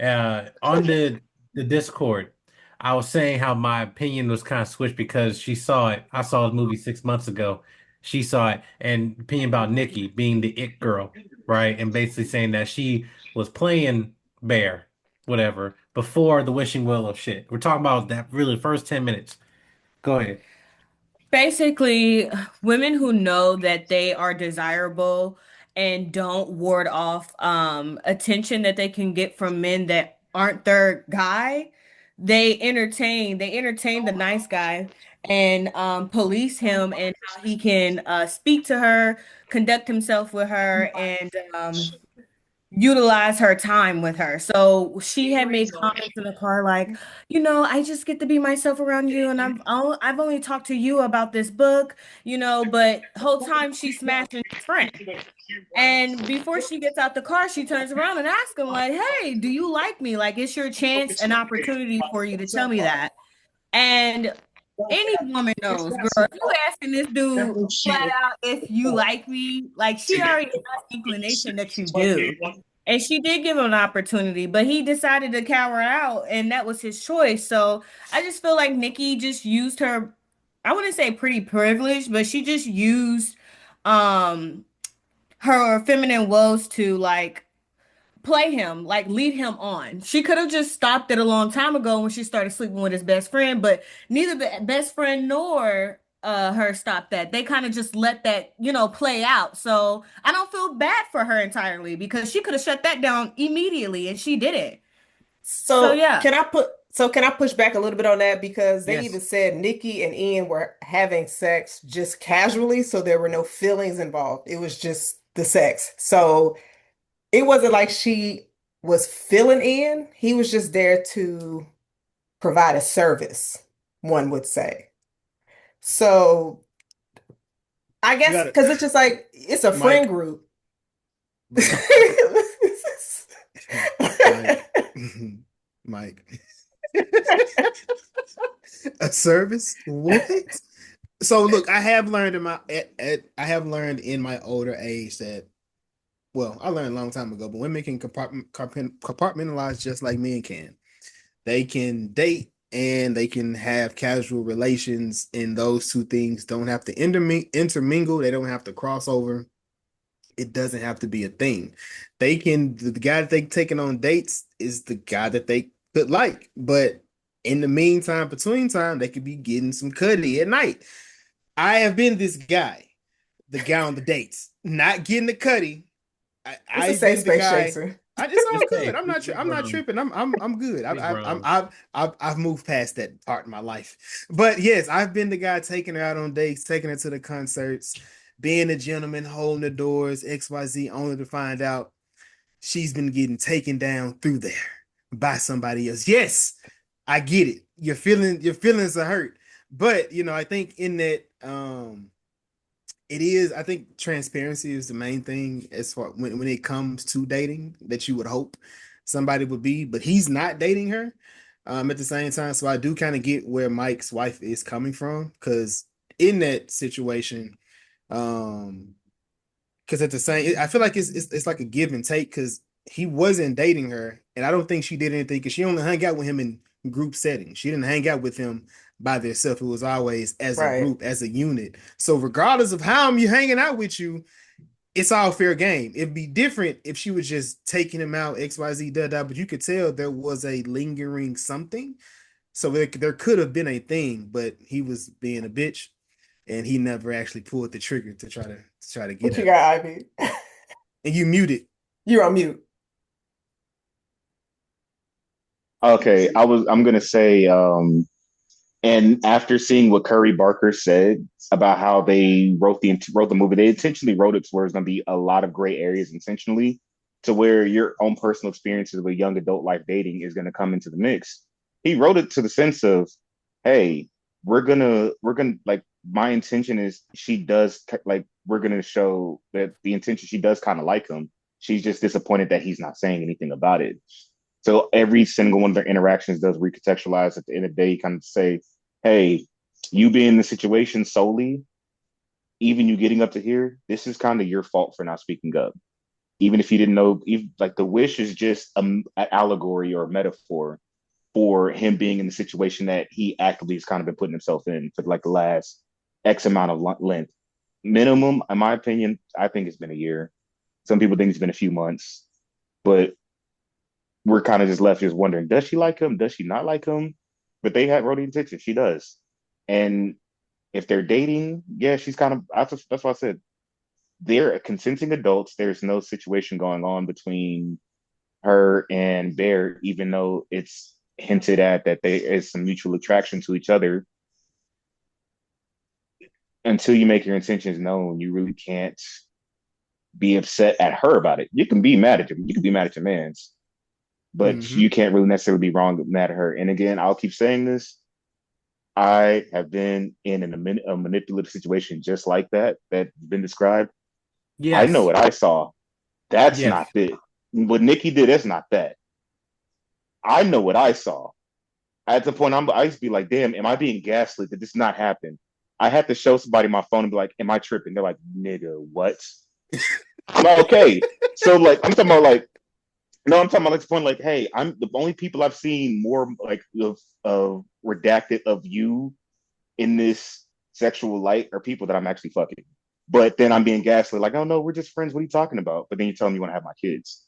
On the Discord, I was saying how my opinion was kind of switched because she saw it. I saw the movie 6 months ago. She saw it, and opinion about Nikki being the it girl, right? And basically saying that she was playing Bear, whatever, before the wishing well of shit. We're talking about that really first 10 minutes. Go ahead. Basically, women who know that they are desirable and don't ward off attention that they can get from men that aren't their guy, they entertain the nice guy and police him and how he can speak to her, conduct himself with her, and utilize her time with her. So she had made comments in the car like, I just get to be myself around you, and I've only talked to you about this book, but whole time she's smashing his friend. And before she gets out the car, she turns around and asks him like, "Hey, do you like me? Like, it's your chance and opportunity for you to tell me that." And any woman knows, girl, if you asking this dude flat out if you like me, like she already has inclination that you do. And she did give him an opportunity, but he decided to cower out, and that was his choice. So I just feel like Nikki just used her, I wouldn't say pretty privilege, but she just used um her feminine woes to like play him, like lead him on. She could have just stopped it a long time ago when she started sleeping with his best friend, but neither the best friend nor her stopped that. They kind of just let that, play out. So I don't feel bad for her entirely because she could have shut that down immediately and she did it. So So yeah. can I push back a little bit on that because they even Yes. said Nikki and Ian were having sex just casually, so there were no feelings involved. It was just the sex. So it wasn't like she was filling in. He was just there to provide a service, one would say. So I You guess got it, because it's just like it's a friend Mike. group. Mike. Mike. Mike. A service? What? So look, I have learned in my older age that well, I learned a long time ago, but women can compartmentalize just like men can. They can date and they can have casual relations, and those two things don't have to intermingle. They don't have to cross over. It doesn't have to be a thing. The guy that they taking on dates is the guy that they could like, but in the meantime, between time, they could be getting some cuddy at night. I have been this guy, the guy on the dates, not getting the cuddy. It's a I've safe been the space, guy. Jason. It's It's all good. safe. I'm not tripping. I'm good. We grown. I've moved past that part in my life. But yes, I've been the guy taking her out on dates, taking her to the concerts, being a gentleman, holding the doors, XYZ, only to find out she's been getting taken down through there by somebody else. Yes, I get it. Your feelings are hurt. But I think in that it is, I think transparency is the main thing as far when it comes to dating that you would hope somebody would be, but he's not dating her at the same time. So I do kind of get where Mike's wife is coming from because in that situation, um, because at the same, I feel like it's like a give and take because he wasn't dating her, and I don't think she did anything because she only hung out with him in group settings. She didn't hang out with him by themselves. It was always as a Right. group, as a unit. So regardless of how I'm hanging out with you, it's all fair game. It'd be different if she was just taking him out, XYZ, da da, but you could tell there was a lingering something. So there could have been a thing, but he was being a bitch and he never actually pulled the trigger to try to get What you at her. got, Ivy? And you muted. You're on mute. Okay, I'm gonna say, and after seeing what Curry Barker said about how they wrote the movie, they intentionally wrote it to where it's gonna be a lot of gray areas intentionally, to where your own personal experiences with young adult life dating is gonna come into the mix. He wrote it to the sense of, hey, we're gonna like my intention is she does like we're gonna show that the intention she does kind of like him. She's just disappointed that he's not saying anything about it. So every single one of their interactions does recontextualize at the end of the day, kind of say, hey, you being in the situation solely, even you getting up to here, this is kind of your fault for not speaking up. even if you didn't know, even, like the wish is just an allegory or a metaphor for him being in the situation that he actively has kind of been putting himself in for like the last X amount of length. Minimum, in my opinion, I think it's been a year. Some people think it's been a few months, but we're kind of just left just wondering, does she like him? Does she not like him? But they had wrote the intention. She does. And if they're dating, yeah, she's kind of, that's why I said they're consenting adults. There's no situation going on between her and Bear, even though it's hinted at that there is some mutual attraction to each other. Until you make your intentions known, you really can't be upset at her about it. You can be mad at him. You can be mad at your man's, but Mm-hmm. you can't really necessarily be wrong mad at her. And again, I'll keep saying this. I have been in a manipulative situation just like that's been described. I know Yes. what I saw. That's Yes. not it. What Nikki did, that's not that. I know what I saw. At the point, I used to be like, damn, am I being gaslit? Did this not happen? I had to show somebody my phone and be like, am I tripping? They're like, nigga, what? I'm like, okay. So like, I'm talking about like, no, I'm talking about like the point, like, hey, I'm the only people I've seen more like of redacted of you in this sexual light are people that I'm actually fucking. But then I'm being gaslit, like, oh no, we're just friends. What are you talking about? But then you tell me you want to have my kids.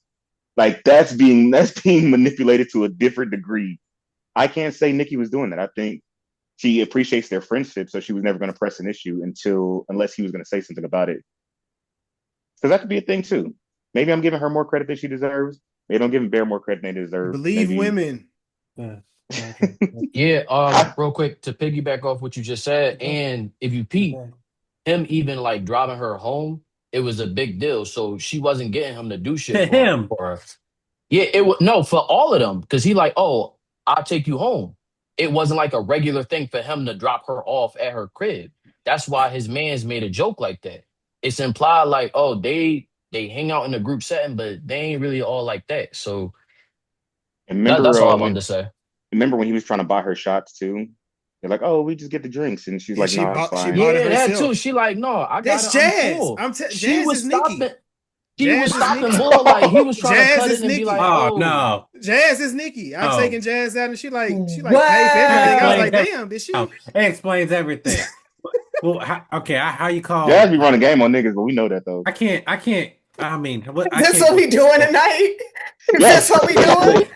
Like that's being manipulated to a different degree. I can't say Nikki was doing that. I think she appreciates their friendship, so she was never going to press an issue unless he was going to say something about it. Because that could be a thing too. Maybe I'm giving her more credit than she deserves. Maybe I'm giving Bear more credit than they deserve. Believe Maybe. women. Yeah. Yeah, I, real quick to piggyback off what you just said, and if you peep, him even like driving her home, it was a big deal. So she wasn't getting him to do shit To for her. him. Yeah, it was no for all of them because he like, oh, I'll take you home. It wasn't like a regular thing for him to drop her off at her crib. That's why his man's made a joke like that. It's implied like, oh, they hang out in a group setting, but they ain't really all like that. So that's remember all I when wanted to say. remember when he was trying to buy her shots too. They're like, oh, we just get the drinks, and she's And like, she no, it's bought she fine. bought it Yeah, that too. herself. She like, no, I got That's it. I'm Jazz. full. She Jazz was is Nikki. stopping. She was Jazz is stopping Nikki. more like he was trying to Jazz cut is in and be like, Nikki. Oh oh, no. Jazz is Nikki. I've Oh. taken Jazz out and she like paid for That everything. I was explains like, yeah. everything. damn, did Oh, she? it explains everything. Well, okay, how you Jazz call be running game on niggas, but we know that though. I can't I mean what Is I this can't what go we doing tonight? Is this Yes. what we doing?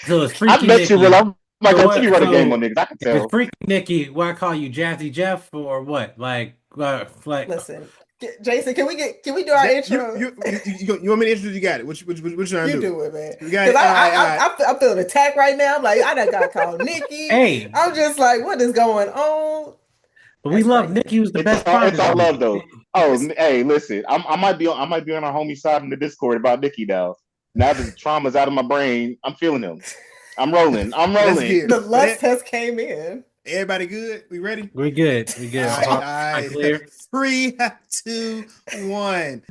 so it's I Freaky bet you will. Nikki. I'm like, So I think you what running game so on niggas. I can if it's tell. Freaky Nikki, what I call you Jazzy Jeff or what? Like Listen, Jason, can we do our You, intro? you, you, you want me to introduce? You got it. What you trying You to do? do it, man. You got Because it. All right, all right. I'm feeling attacked right now. I'm like, I done got called Nikki. hey, I'm just like, what is going on? but we That's love crazy. Nikki was the best part of It's the all love movie. though. Oh, hey, listen, I might be on our homie side in the Discord about Nikki now. Now that the trauma's out of my brain, I'm feeling him. I'm rolling. I'm Let's rolling. get The it. lust has came in. Everybody good? We ready? We're good. We All good. right, all Heart right. clear. 3, 2, 1.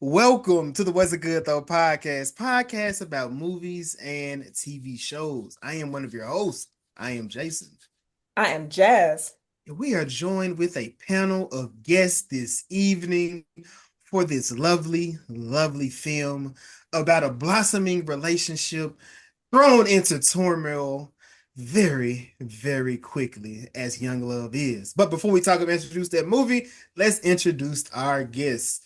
Welcome to the What's a Good Though podcast about movies and TV shows. I am one of your hosts. I am Jason. I am Jazz. And we are joined with a panel of guests this evening for this lovely, lovely film about a blossoming relationship thrown into turmoil very, very quickly, as young love is. But before we talk about introduce that movie, let's introduce our guests.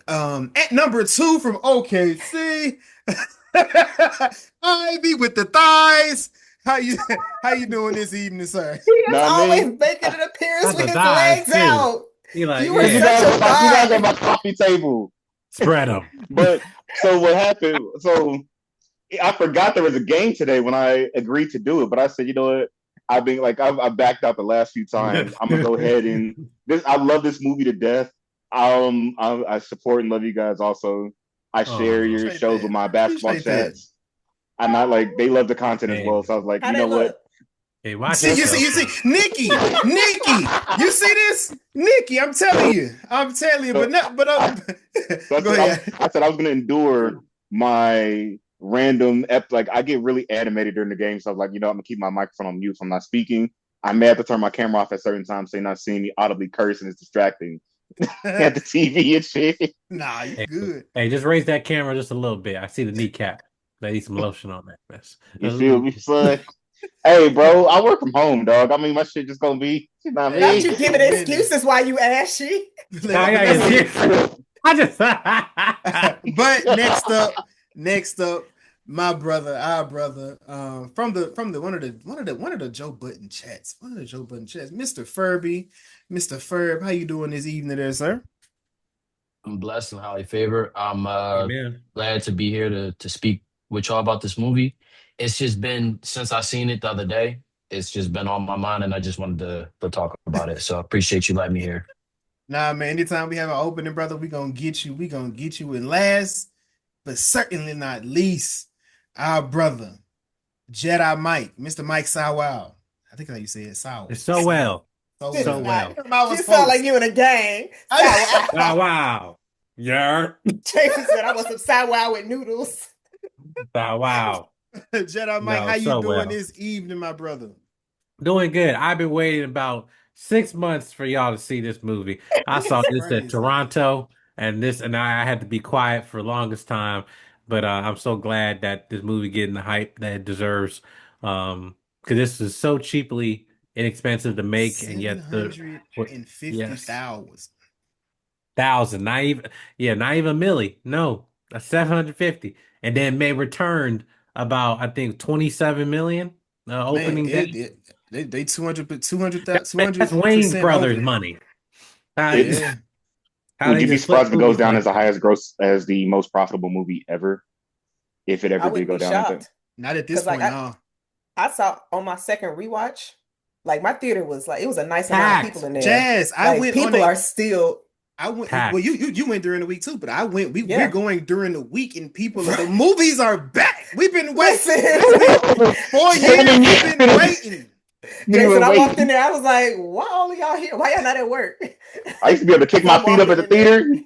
At number 2 from OKC, Ivy with the thighs. How you doing this evening, sir? He is Know what I always mean? making an appearance That's with a his dive legs too. out. You like, You were Because you such yeah, a guys are vibe. my coffee table. spread them. But so what happened? So I forgot there was a game today when I agreed to do it, but I said, you know what? I backed out the last few times. I'm gonna go ahead and this. I love this movie to death. I support and love you guys. Also, I share your Appreciate shows with that. my basketball Appreciate that. chats. I'm not like they love the content as well. Hey, So I was like, How you they know what? look? hey, watch See, yourself. Nikki, you see this, Nikki? I'm telling you, but So, not, but so I go said ahead. I said I was gonna endure my random like I get really animated during the game. So I was like, I'm gonna keep my microphone on mute so I'm not speaking. I may have to turn my camera off at certain times so you're not seeing me audibly curse and it's distracting at the TV and shit. Nah, you Hey, good. hey, just raise that camera just a little bit. I see the kneecap. I need some lotion on that mess. You feel me, son? Hey, bro, I work from home, dog. I mean, my shit just gonna be, you know what I Not Hey, mean? you giving wait a minute. excuses why you ashy. Nah, But yeah, let's yeah, get. seriously. I just But next up, my brother, our brother, from the one of the Joe Button chats, Mr. Furby, Mr. Furb, how you doing this evening, there, sir? I'm blessed and highly favored. I'm Amen. glad to be here to speak with y'all about this movie. It's just been since I seen it the other day. It's just been on my mind, and I just wanted to talk about it. So I appreciate you letting me here. Nah, man. Anytime we have an opening, brother, we gonna get you. We gonna get you. And last, but certainly not least, our brother, Jedi Mike, Mr. Mike Sawau. I think how you say it, Saw. It's so well. So This So is well. not. well. I You was sound like folks. you in a gang. I- Sour. Wow, wow. Yeah. Jason said I want some sour with noodles. Wow, wow. Jedi Mike, No, how you so doing well. this evening, my brother? Doing good. I've been waiting about 6 months for y'all to see this movie. I saw That's this at crazy. Toronto, and I had to be quiet for the longest time. But I'm so glad that this movie getting the hype that it deserves. Because this is so cheaply inexpensive to make, and Seven yet the hundred what? and fifty Yes, thousand. thousand, not even not even a milli. No, a 750, and then may returned about I think 27 million Man, opening day. they 200, 200, That's Wayne's 200% brothers' over. money. How, It Yeah. how would they you be just flip surprised if it goes movies down as like the that? highest gross as the most profitable movie ever, if it I ever did wouldn't go be down like that? shocked Not at this because like point, I no. I saw on my second rewatch, like my theater was like it was a nice amount of people Packed, in there. Jazz, I Like went on people a are still I went well, packed. you went during the week too, but I went we're yeah. going during the week and people the movies are back. We've been waiting. Listen, It's been 4 years, we've been Nigga waiting. Jason, was I walked in waiting. there. I was like, "Why all of y'all here? Why y'all not at work?" I used to be able to kick Because my I'm feet up at walking the in there. theater.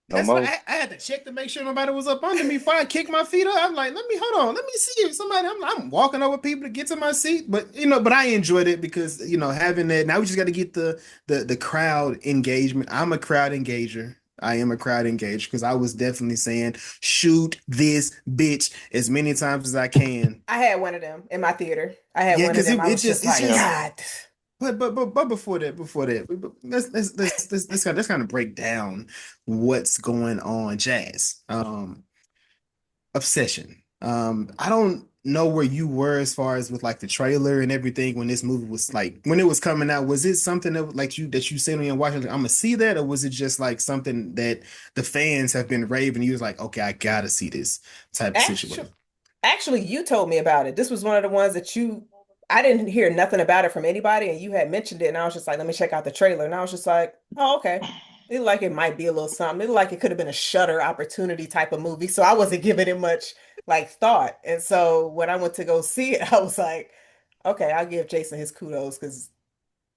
No That's why more. I had to check to make sure nobody was up under me before I kicked my feet up. I'm like, let me hold on, let me see if somebody. I'm walking over people to get to my seat, but but I enjoyed it because having that. Now we just got to get the crowd engagement. I'm a crowd engager. I am a crowd engager because I was definitely saying, shoot this bitch as many times as I can. I had one of them in my theater. I had Yeah, one of because them. I it was just just it's like, Yeah. just God. but before that, let's kind of break down what's going on, Jazz. Obsession. I don't know where you were as far as with like the trailer and everything when this movie was like when it was coming out. Was it something that like you sitting and watching? Like, I'm gonna see that, or was it just like something that the fans have been raving? You was like, okay, I gotta see this type of Actually, situation. actually, you told me about it. This was one of the ones that I didn't hear nothing about it from anybody, and you had mentioned it, and I was just like, let me check out the trailer. And I was just like, oh, okay. It looked like it might be a little something. It looked like it could have been a Shutter opportunity type of movie. So I wasn't giving it much like thought. And so when I went to go see it, I was like, okay, I'll give Jason his kudos because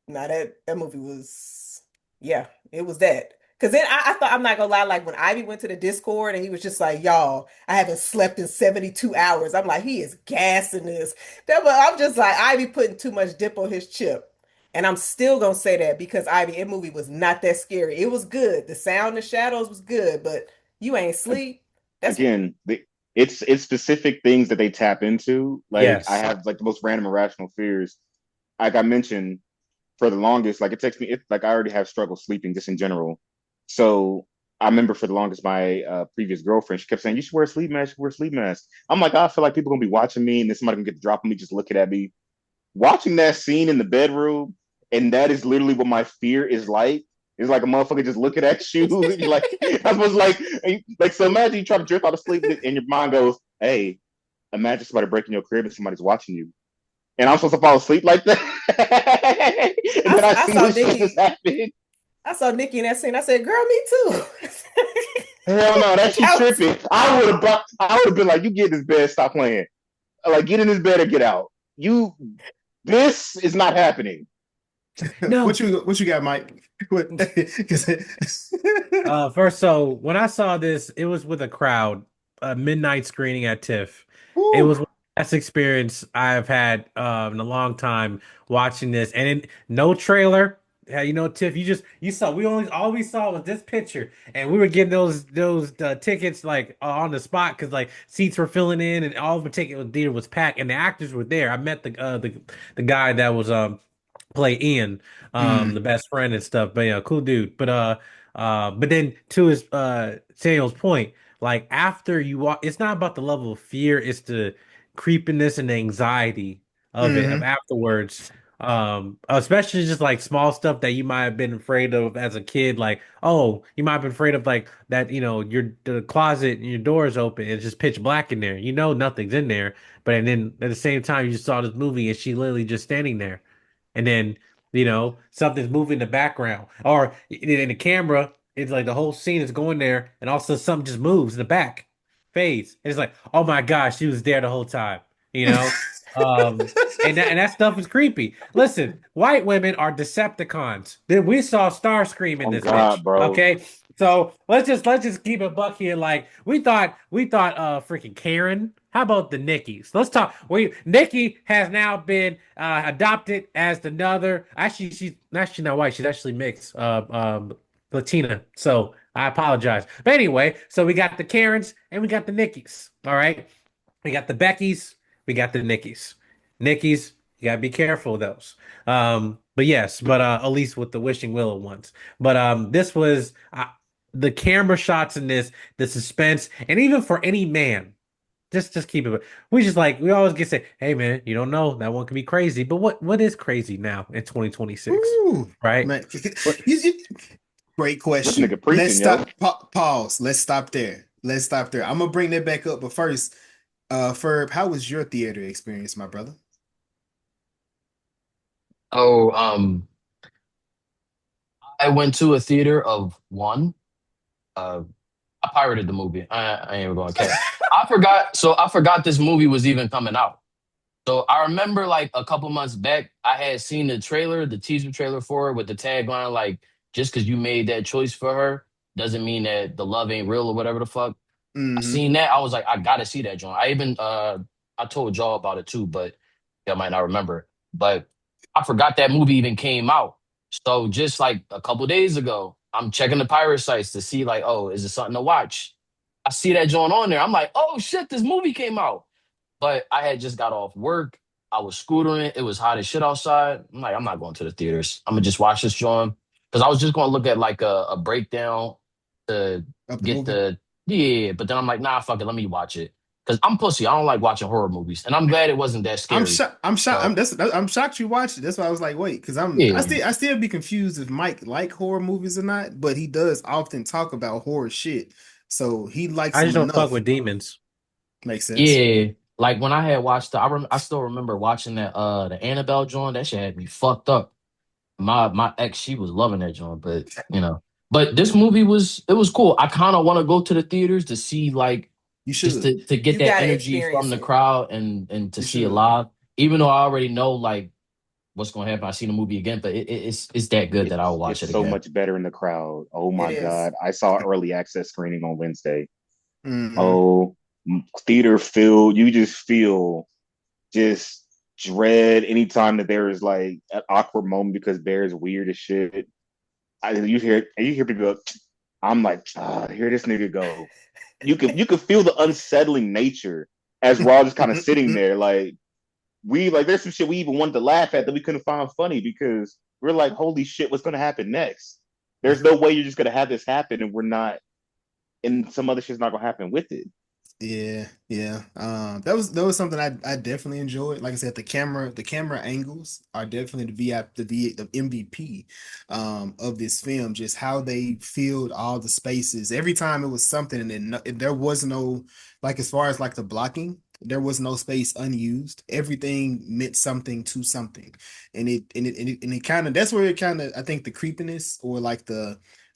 now that movie was, yeah, it was that. Because then I thought, I'm not gonna lie, like when Ivy went to the Discord and he was just like, y'all, I haven't slept in 72 hours. I'm like, he is gassing this. I'm just like, Ivy putting too much dip on his chip. And I'm still gonna say that because Ivy, that movie was not that scary. It was good. The sound and shadows was good, but you ain't sleep. That's Again, it's specific things that they tap into. Like I Yes. have like the most random irrational fears. Like I mentioned, for the longest, like it takes me, like I already have struggle sleeping just in general. So I remember for the longest, my previous girlfriend, she kept saying, "You should wear a sleep mask. You should wear a sleep mask." I'm like, I feel like people gonna be watching me, and then somebody can get the drop on me just looking at me. Watching that scene in the bedroom, and that is literally what my fear is like. It's like a motherfucker just looking at you. Like I was like so. Imagine you try to drift out of sleep, and your mind goes, "Hey, imagine somebody breaking your crib and somebody's watching you." And I'm supposed to fall asleep like that. And then I I see saw this shit just Nikki. happen. I saw Nikki in that scene. I said, girl, me too. Hell no, that she That was tripping. I would have been like, you get this bed, stop playing. Like, get in this bed or get out. You, this is not happening. No. What you got, Mike? What? 'Cause First, so when I saw this, it was with a crowd, a midnight screening at TIFF. It Woo. was the best experience I've had in a long time watching this, and no trailer. Yeah, TIFF, you saw we only all we saw was this picture, and we were getting those tickets like on the spot because like seats were filling in, and all of the ticket theater was packed, and the actors were there. I met the guy that was play Ian, the Mm, best friend and stuff. But yeah, cool dude. But then to his Samuel's point, like after you walk, it's not about the level of fear, it's the creepiness and the anxiety of it of hmm afterwards. Especially just like small stuff that you might have been afraid of as a kid, like oh, you might have been afraid of like that, your the closet and your door is open, it's just pitch black in there. Nothing's in there, but and then at the same time you just saw this movie and she literally just standing there and then something's moving in the background or in the camera it's like the whole scene is going there and also something just moves in the back fades and it's like oh my gosh she was there the whole time you know um and that stuff is creepy. Listen, white women are Decepticons. Then we saw Starscream in Oh this bitch, God, bro. okay, so let's just keep it buck here. Like we thought freaking Karen. How about the Nickies? Let's talk. Nikki has now been adopted as another. Actually, she's actually not white. She's actually mixed, Latina. So I apologize. But anyway, so we got the Karens and we got the Nickies. All right, we got the Beckys, we got the Nickies. Nickies, you gotta be careful of those. But yes, but at least with the Wishing Willow ones. But this was the camera shots in this, the suspense, and even for any man. Just keep it. We always get say, hey man, you don't know that one can be crazy. But what is crazy now in 2026, Ooh, right? man. What Great This question. nigga Let's preaching, yo. stop. Pause. Let's stop there. Let's stop there. I'm gonna bring that back up, but first, Ferb, how was your theater experience, my brother? Oh, I went to a theater of one. Uh, I pirated the movie. I ain't even going to cap. I forgot this movie was even coming out. So I remember like a couple months back, I had seen the trailer, the teaser trailer for it with the tagline like, just because you made that choice for her doesn't mean that the love ain't real or whatever the fuck. I Hmm. seen that. I was like, I gotta see that joint. I told y'all about it too, but y'all might not remember. But I forgot that movie even came out. So just like a couple days ago, I'm checking the pirate sites to see like, oh, is it something to watch? I see that joint on there. I'm like, oh shit, this movie came out. But I had just got off work. I was scootering. It was hot as shit outside. I'm like, I'm not going to the theaters. I'm gonna just watch this joint because I was just gonna look at like a breakdown to Of the get movie? the yeah. But then I'm like, nah, fuck it. Let me watch it because I'm pussy. I don't like watching horror movies, and I'm glad it wasn't that I'm scary. shocked. I'm shocked. So I'm shocked you watched it. That's why I was like, wait, because yeah, I still be confused if Mike like horror movies or not, but he does often talk about horror shit. So he likes I them just don't fuck enough. with demons. Makes sense. yeah. Like when I had watched I still remember watching that the Annabelle joint. That shit had me fucked up. My ex, she was loving that joint, but but this movie was cool. I kind of want to go to the theaters to see like You just should. to get You that gotta energy from experience the it. crowd and to You see it should. live. Even though I already know like what's gonna happen, I see the movie again, but it's that good that I'll watch It's it so again. much better in the crowd. Oh It my is. God. I saw early access screening on Wednesday. Hmm. Oh, theater filled. You just feel just dread anytime that there is like an awkward moment because Bear's weird as shit. You hear people go, I'm like, here this nigga go. You could feel the unsettling nature as we're all just kind of sitting there. Like there's some shit we even wanted to laugh at that we couldn't find funny because we're like, holy shit, what's gonna happen next? There's no way you're just gonna have this happen and we're not and some other shit's not gonna happen with it. Yeah, yeah. That was something I definitely enjoyed. Like I said, the camera angles are definitely the MVP of this film. Just how they filled all the spaces. Every time it was something, and then there was no like as far as like the blocking, there was no space unused. Everything meant something to something, and it kind of that's where it kind of I think the creepiness or like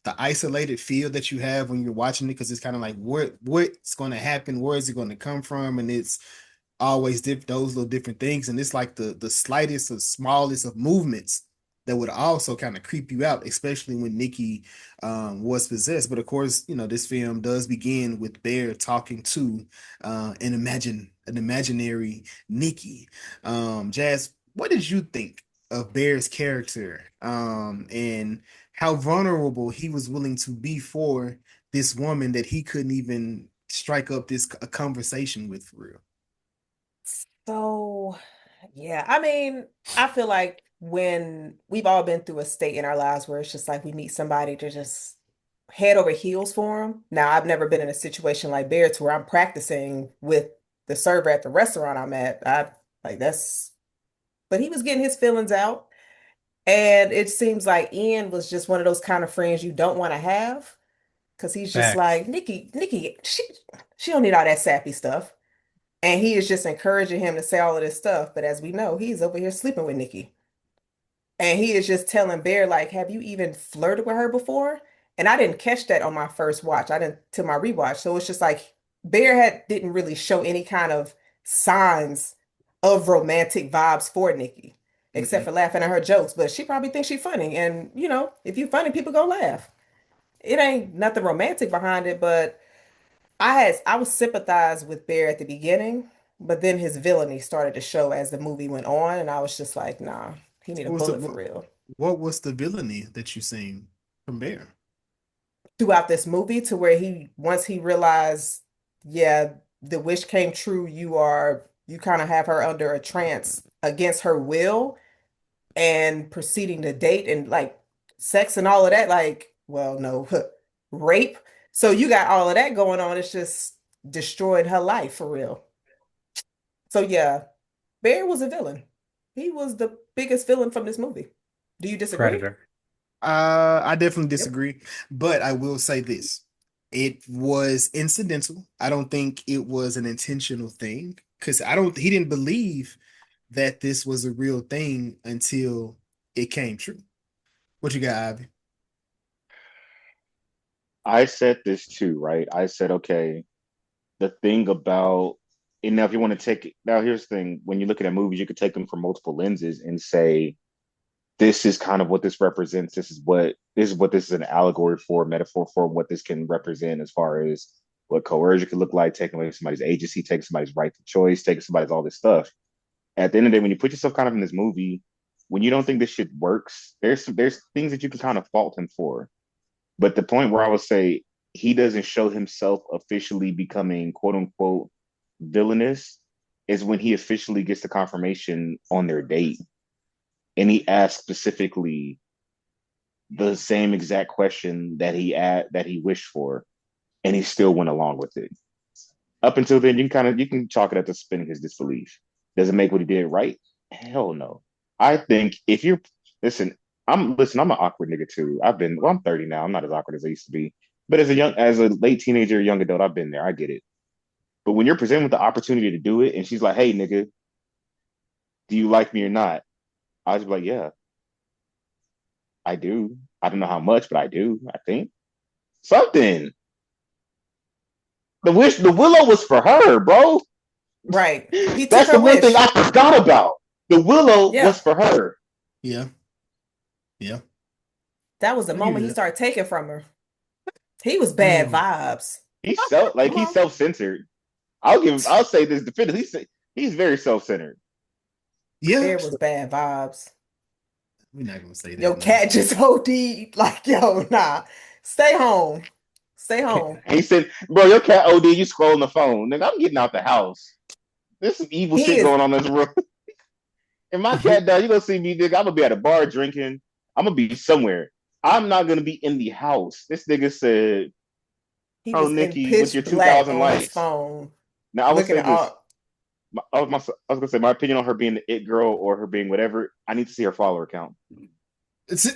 the isolated feel that you have when you're watching it because it's kind of like what's going to happen, where is it going to come from, and always those little different things, and it's like the slightest or smallest of movements that would also kind of creep you out, especially when Nikki was possessed. But of course, this film does begin with Bear talking to an imaginary Nikki. Jazz, what did you think of Bear's character, and how vulnerable he was willing to be for this woman that he couldn't even strike up this a conversation with for real? So, yeah, I mean, I feel like when we've all been through a state in our lives where it's just like we meet somebody to just head over heels for them. Now, I've never been in a situation like Barrett's where I'm practicing with the server at the restaurant I'm at. I like that's, but he was getting his feelings out. And it seems like Ian was just one of those kind of friends you don't want to have because he's just Facts. like, Nikki, she don't need all that sappy stuff. And he is just encouraging him to say all of this stuff. But as we know, he's over here sleeping with Nikki. And he is just telling Bear, like, have you even flirted with her before? And I didn't catch that on my first watch. I didn't till my rewatch. So it's just like Bear didn't really show any kind of signs of romantic vibes for Nikki, except Mm-mm. for laughing at her jokes. But she probably thinks she's funny. And if you're funny, people go laugh. It ain't nothing romantic behind it, but I was sympathized with Bear at the beginning, but then his villainy started to show as the movie went on, and I was just like, nah, he need a What was the bullet for real. what was the villainy that you seen from Bear? Throughout this movie, to where he once he realized, yeah, the wish came true, you kind of have her under a trance against her will and proceeding to date and like sex and all of that, like, well, no, rape. So you got all of that going on. It's just destroyed her life for real. So yeah, Bear was a villain. He was the biggest villain from this movie. Do you disagree? Predator. I definitely Yep. disagree, but I will say this. It was incidental. I don't think it was an intentional thing because he didn't believe that this was a real thing until it came true. What you got, Ivy? I said this too, right? I said, okay, the thing about, and now if you want to take it, now here's the thing: when you're looking at movies, you could take them from multiple lenses and say, this is kind of what this represents. This is what this is an allegory for, metaphor for what this can represent as far as what coercion could look like, taking away somebody's agency, taking somebody's right to choice, taking somebody's all this stuff. At the end of the day, when you put yourself kind of in this movie, when you don't think this shit works, there's things that you can kind of fault him for. But the point where I would say he doesn't show himself officially becoming quote unquote villainous is when he officially gets the confirmation on their date and he asks specifically the same exact question that he wished for, and he still went along with it. Up until then, you can chalk it up to suspending his disbelief. Does it make what he did right? Hell no. I think if you're listen, I'm an awkward nigga too. I'm 30 now. I'm not as awkward as I used to be. But as a late teenager, young adult, I've been there. I get it. But when you're presented with the opportunity to do it, and she's like, "Hey, nigga, do you like me or not?" I was like, "Yeah, I do. I don't know how much, but I do. I think something." The willow was for her, bro. Right. He took That's her the one thing wish. I forgot about. The willow was Yeah. for her. Yeah, yeah, That was the I give moment you he that. started taking from her. He was bad Mm. vibes. He's Hello. self centered. I'll say this definitively. He's very self centered. Yeah, Bear was bad vibes. we're not gonna say Your that now. cat just OD'd. Like, yo, nah. Stay home. Stay home. He said, "Bro, your cat OD. You scrolling the phone, nigga. I'm getting out the house. There's some evil He shit is going on in this room. And my cat down. You gonna see me, nigga? I'm gonna be at a bar drinking. I'm gonna be somewhere. I'm not gonna be in the house." This nigga said, he "Oh, was in Nikki, with your pitch black 2,000 on his likes." phone, Now I will looking say at this. all. I was gonna say my opinion on her being the it girl or her being whatever. I need to see her follower count. I need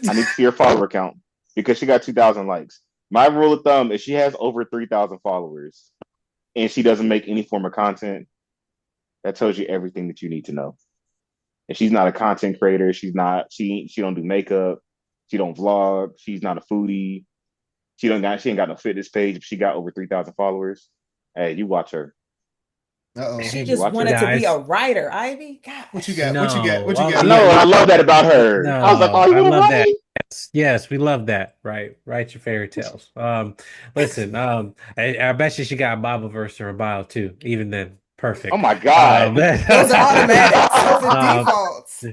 to see her follower count because she got 2,000 likes. My rule of thumb is she has over 3,000 followers and she doesn't make any form of content. That tells you everything that you need to know. And she's not a content creator. She don't do makeup. She don't vlog. She's not a foodie. She ain't got no fitness page. She got over 3,000 followers. Hey, you watch her. Uh-oh. She Did you just watch her? wanted to be a Guys, writer, Ivy. What you Gosh. got? What you got? no, What you well, got? I What know, you and got? I love that about her. I was like, no, "Oh, you I want to love that. write?" Yes, we love that. Right, write your fairy tales. Listen, I bet you she got a Bible verse in her bio too. Even then, Oh perfect. my God! Those are automatics. Those are um, defaults.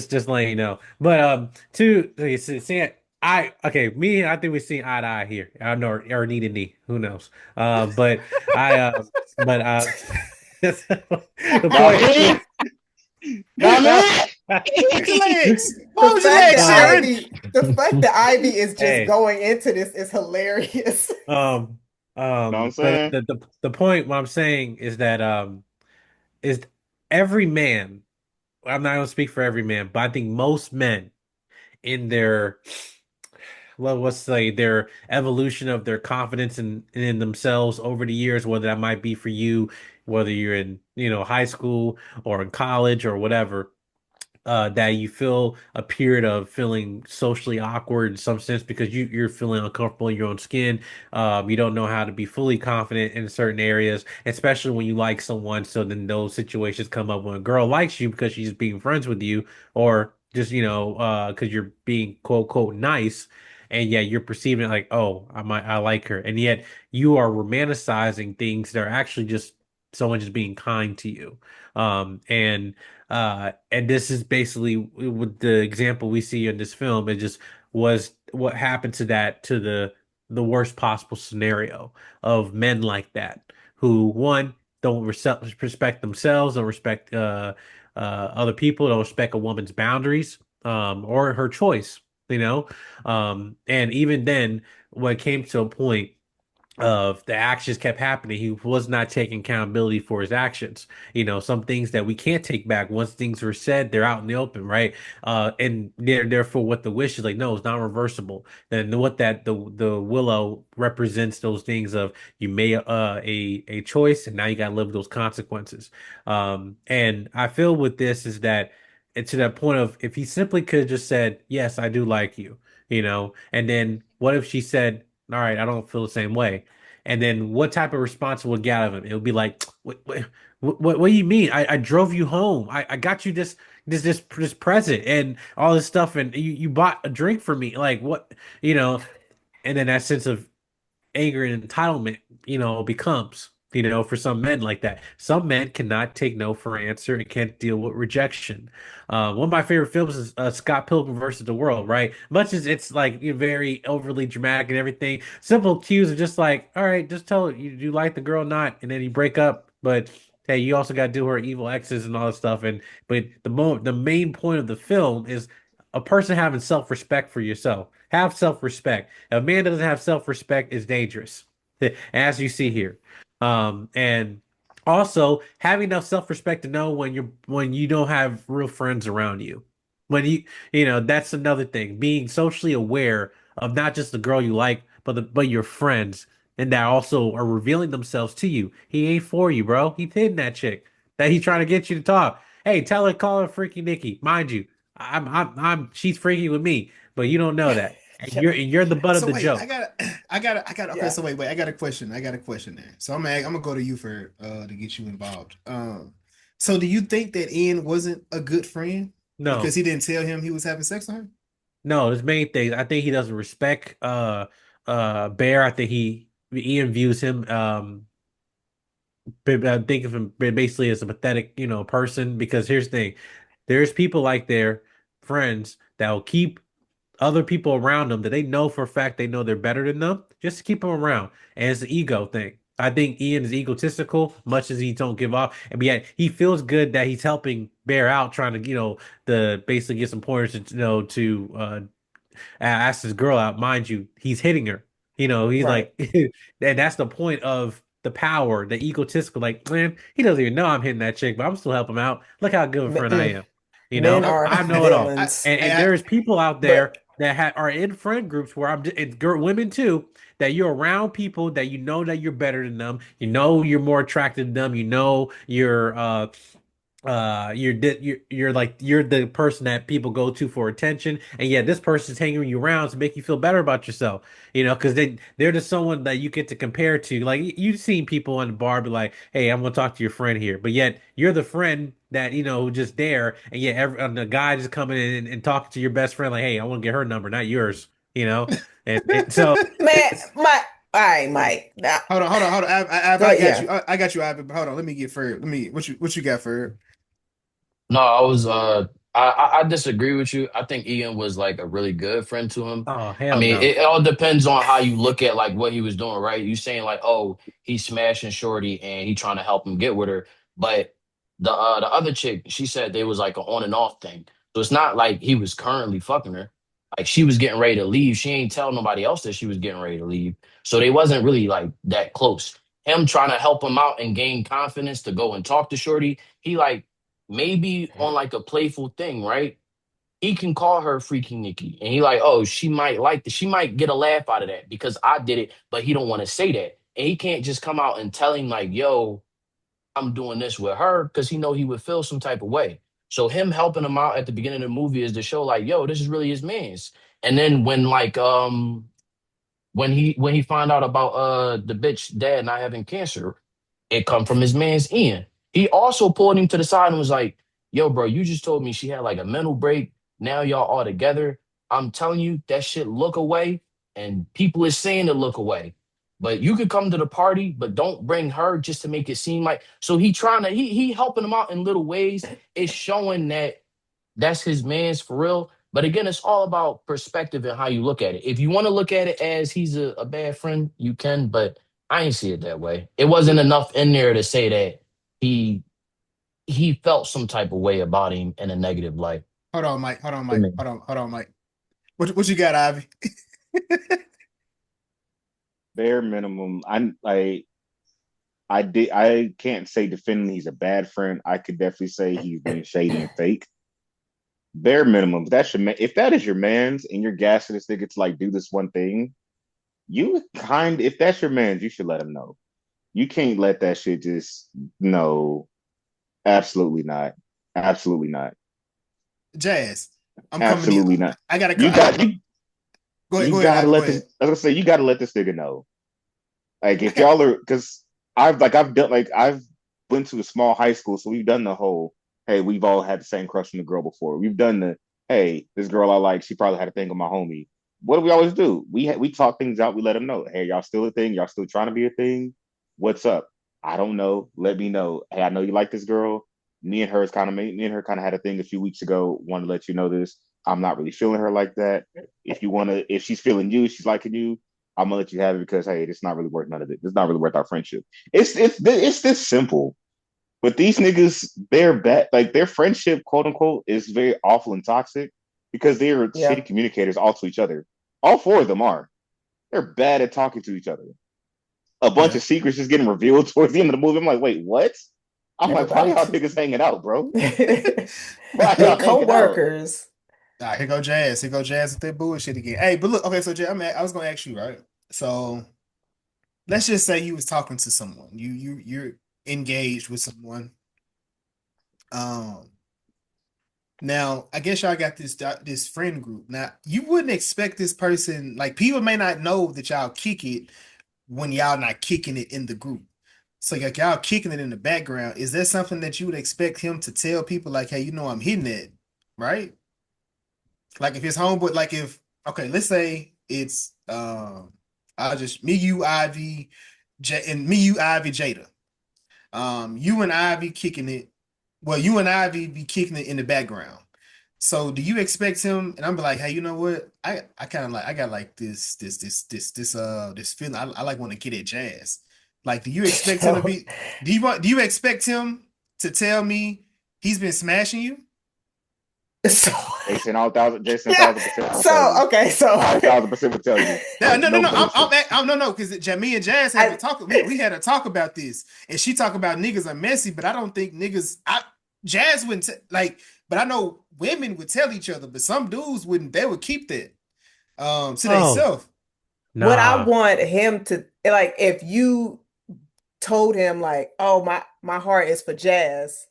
just letting you know. But two, okay, see, I think we see eye to eye here. I know, or knee to knee, who knows? But I, but the Not point. me, not me. Fix your legs. The Hold your fact legs, that um, Sharon. Ivy is just hey, going into this is hilarious. um, Know what I'm but saying? the point, what I'm saying is that is every man. I'm not gonna speak for every man, but I think most men in their well, let's say their evolution of their confidence in themselves over the years, whether that might be for you, whether you're in, high school or in college or whatever, that you feel a period of feeling socially awkward in some sense because you're feeling uncomfortable in your own skin. You don't know how to be fully confident in certain areas, especially when you like someone. So then those situations come up when a girl likes you because she's being friends with you, or just because you're being quote quote nice. And yet you're perceiving it like, oh, I like her, and yet you are romanticizing things that are actually just someone just being kind to you. And this is basically with the example we see in this film. It just was what happened to the worst possible scenario of men like that, who one don't respect themselves, don't respect other people, don't respect a woman's boundaries, or her choice, you know. And even then, when it came to a point of the actions kept happening, he was not taking accountability for his actions. Some things that we can't take back. Once things were said, they're out in the open, right? And therefore what the wish is like, no, it's not reversible. Then what that the willow represents those things of you made a choice, and now you got to live with those consequences. And I feel with this is that it's to that point of, if he simply could have just said, yes, I do like you, and then what if she said, all right, I don't feel the same way. And then what type of response would get out of him? It would be like, what do you mean? I drove you home. I got you this present and all this stuff, and you bought a drink for me. Like what, you know? And then that sense of anger and entitlement, becomes, for some men like that. Some men cannot take no for an answer and can't deal with rejection. One of my favorite films is Scott Pilgrim versus the World, right? Much as it's like very overly dramatic and everything, simple cues are just like, all right, just tell her you like the girl or not, and then you break up. But hey, you also got to do her evil exes and all that stuff. And but the main point of the film is a person having self-respect for yourself. Have self-respect. If a man doesn't have self-respect, is dangerous, as you see here. And also having enough self-respect to know when you don't have real friends around you. When that's another thing. Being socially aware of not just the girl you like, but your friends, and that also are revealing themselves to you. He ain't for you, bro. He's hitting that chick that he's trying to get you to talk. Hey, tell her, call her freaky Nikki. Mind you, she's freaky with me, but you don't know that. And you're the butt of So the wait, joke. okay, Yeah. so wait, I got a question. I got a question there. So I'm gonna go to you for to get you involved. So do you think that Ian wasn't a good friend because No, he didn't tell him he was having sex with her? no, there's many things. I think he doesn't respect Bear. I think Ian views him I think of him basically as a pathetic, person, because here's the thing. There's people like their friends that will keep other people around them that they know for a fact they know they're better than them, just to keep them around. And it's an ego thing. I think Ian is egotistical, much as he don't give off, and yet he feels good that he's helping Bear out, trying to, to basically get some pointers to, asked his girl out. Mind you, he's hitting her. He's Right. like, and that's the point of the power, the egotistical. Like, man, he doesn't even know I'm hitting that chick, but I'm still helping him out. Look how good of a friend I am. Men Oh, are I know it all. villains. And I there's people out there But that are in friend groups where and women too, that you're around people that that you're better than them. You're more attracted to them. You're you're like you're the person that people go to for attention, and yeah, this person's hanging you around to make you feel better about yourself, because they're just someone that you get to compare to. Like you've seen people in the bar be like, hey, I'm gonna talk to your friend here, but yet you're the friend that who just there, and yet the guy just coming in and talking to your best friend like, hey, I want to get her number, not yours, and so Man, all right, Mike. Now, hold on. go I ahead. got Yeah. you. I got you, Ivan. But hold on, let me get Furb. Let me what you got, Furb? No, I was I disagree with you. I think Ian was like a really good friend to him. oh I hell mean, no. it all depends on how you look at like what he was doing, right? You saying like, oh, he's smashing Shorty and he trying to help him get with her. But the other chick, she said they was like an on and off thing. So it's not like he was currently fucking her. Like she was getting ready to leave. She ain't tell nobody else that she was getting ready to leave. So they wasn't really like that close. Him trying to help him out and gain confidence to go and talk to Shorty, he like maybe on like a playful thing, right? He can call her freaking Nikki. And he like, oh, she might like this. She might get a laugh out of that because I did it, but he don't want to say that. And he can't just come out and tell him like, yo, I'm doing this with her because he know he would feel some type of way. So him helping him out at the beginning of the movie is to show like, yo, this is really his man's. And then when he found out about the bitch dad not having cancer, it come from his man's Ian. He also pulled him to the side and was like, "Yo, bro, you just told me she had like a mental break. Now y'all all together. I'm telling you, that shit look away, and people is saying to look away. But you could come to the party, but don't bring her just to make it seem like." So he helping him out in little ways. It's showing that that's his man's for real. But again, it's all about perspective and how you look at it. If you want to look at it as he's a bad friend, you can, but I ain't see it that way. It wasn't enough in there to say that he he felt some type of way about him in a negative light Hold on, Mike. Hold on, for Mike. me. Hold on, Mike. What you got, Ivy? Bare minimum. I can't say defending he's a bad friend. I could definitely say he's being shady and fake. Bare minimum. If that is your man's and you're gassing this nigga to like do this one thing, if that's your man's, you should let him know. You can't let that shit just no. Absolutely not. Absolutely not. Jazz. I'm coming in. Absolutely not. I gotta. You got you Go ahead. you Go ahead, gotta Ivy. Go let this. ahead. I was gonna say you gotta let this nigga know. Like I if got. y'all are, because I've done like I've went to a small high school, so we've done the whole hey, we've all had the same crush on the girl before. We've done the hey, this girl I like, she probably had a thing with my homie. What do we always do? We talk things out. We let them know. Hey, y'all still a thing? Y'all still trying to be a thing? What's up? I don't know. Let me know. Hey, I know you like this girl. Me and her kind of had a thing a few weeks ago. Want to let you know this. I'm not really feeling her like that. If she's feeling you, she's liking you. I'm gonna let you have it because hey, it's not really worth none of it. It's not really worth our friendship. It's this simple. But these niggas, they're bad. Like their friendship, quote unquote, is very awful and toxic because they are Yeah. shitty communicators all to each other. All four of them are. They're bad at talking to each other. A bunch Yeah. of secrets just getting revealed towards the end of the movie. I'm like, wait, what? I'm like, why Everybody. y'all niggas hanging out, bro? Why They y'all hanging out? co-workers. All right, here go Jazz. Here go Jazz with that bullshit again. Hey, but look, okay, so Jazz, I was gonna ask you, right? So let's just say you was talking to someone. You're engaged with someone. Um, Now I guess y'all got this friend group. Now you wouldn't expect this person, like people may not know that y'all kick it when y'all not kicking it in the group. So like y'all kicking it in the background. Is that something that you would expect him to tell people like, hey, I'm hitting it, right? Like if his homeboy, like if okay, let's say it's I'll just me, you, Ivy, and me, you, Ivy, Jada. You and Ivy kicking it. Well, you and Ivy be kicking it in the background. So do you expect him? And I'm be like, hey, you know what? I kind of like I got like this feeling. I like want to get at Jazz. Like, do you expect him to be? Do you expect him to tell me he's been smashing you? So, Jason yeah. 1,000% will tell So, you. okay. So, 1,000% will tell you. No, no, no, No no. bullshit. No, because me and Jazz have a I, talk. We had a talk about this, and she talked about niggas are messy, but I don't think niggas. Jazz wouldn't like, but I know women would tell each other, but some dudes wouldn't. They would keep that to Oh, themselves. what I nah. want him to like, if you told him like, oh, my heart is for Jazz,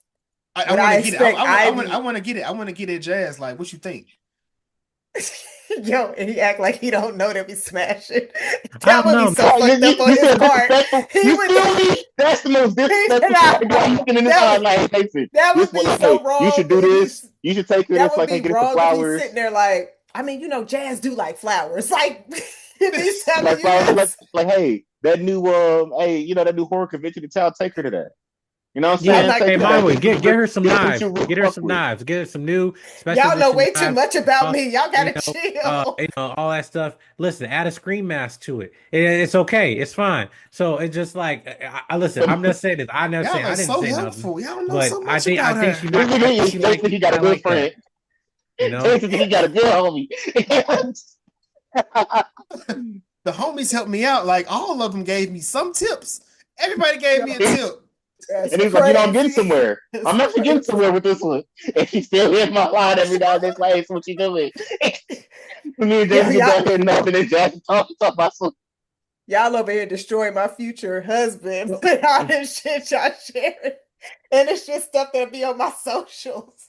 I What want I to get it. expect I Ivy, want to get it. I want to get it, Jazz. Like, what you think? yo, and he act like he don't know that we smashing. I That don't would be know. so fucked up on You his feel part. disrespectful? He You would, feel me? That's the most he, disrespectful shit. nah, Like, I'm looking in his that eye would like, listen, that this would one, be like, hey, so you should wrong do if this. You should take that this. would Like, be hey, get her some wrong if he's flowers. sitting there like, I mean, Jazz do like flowers. Like, if he's telling Like you flowers, this, hey, that new hey, that new horror convention in town, take her to that. You know what I'm I'm Yeah. saying? not. Take Hey, her to my that. way, get her some Get some knives. shit real Get her fuck some with. knives. Get her some new special Y'all know edition way too knives. much about me. Y'all You gotta know, chill. all that stuff. Listen, add a scream mask to it. It's okay. It's fine. So it's just like I listen. I'm But not saying this. I never say Y'all are I didn't so say nothing, helpful. Y'all know but so much I about think her. she this might. I think nigga, she they think he got a might good like that. friend. You They know. think he got a good homie. The homies helped me out. Like all of them gave me some tips. Everybody gave me a Yo, tip. that's And he's like, I'm getting crazy. somewhere. That's I'm actually getting somewhere crazy. with this one. And she still hit my line every now and then. Like, hey, so what you doing? Me and Yo, Jason get down here and nothing. And Jason talk about some. y'all over here destroying my future husband with all this shit y'all sharing. And it's just stuff that be on my socials.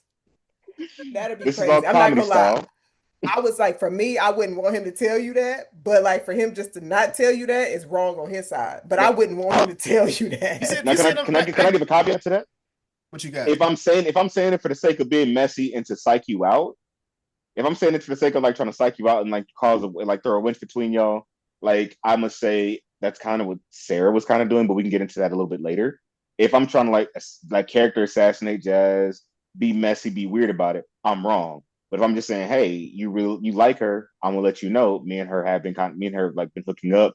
That'd be This is all crazy. I'm not comedy gonna lie. style. I was like, for me, I wouldn't want him to tell you that, but like for him just to not tell you that is wrong on his side. But I Now, wouldn't want him to tell you that. You said can I give a caveat to that? what you got? If I'm saying it for the sake of being messy and to psych you out, if I'm saying it for the sake of like trying to psych you out and like like throw a winch between y'all, like I must say that's kind of what Sarah was kind of doing, but we can get into that a little bit later. If I'm trying to like character assassinate Jazz, be messy, be weird about it, I'm wrong. But if I'm just saying, hey, you like her, I'm gonna let you know. Me and her like been hooking up.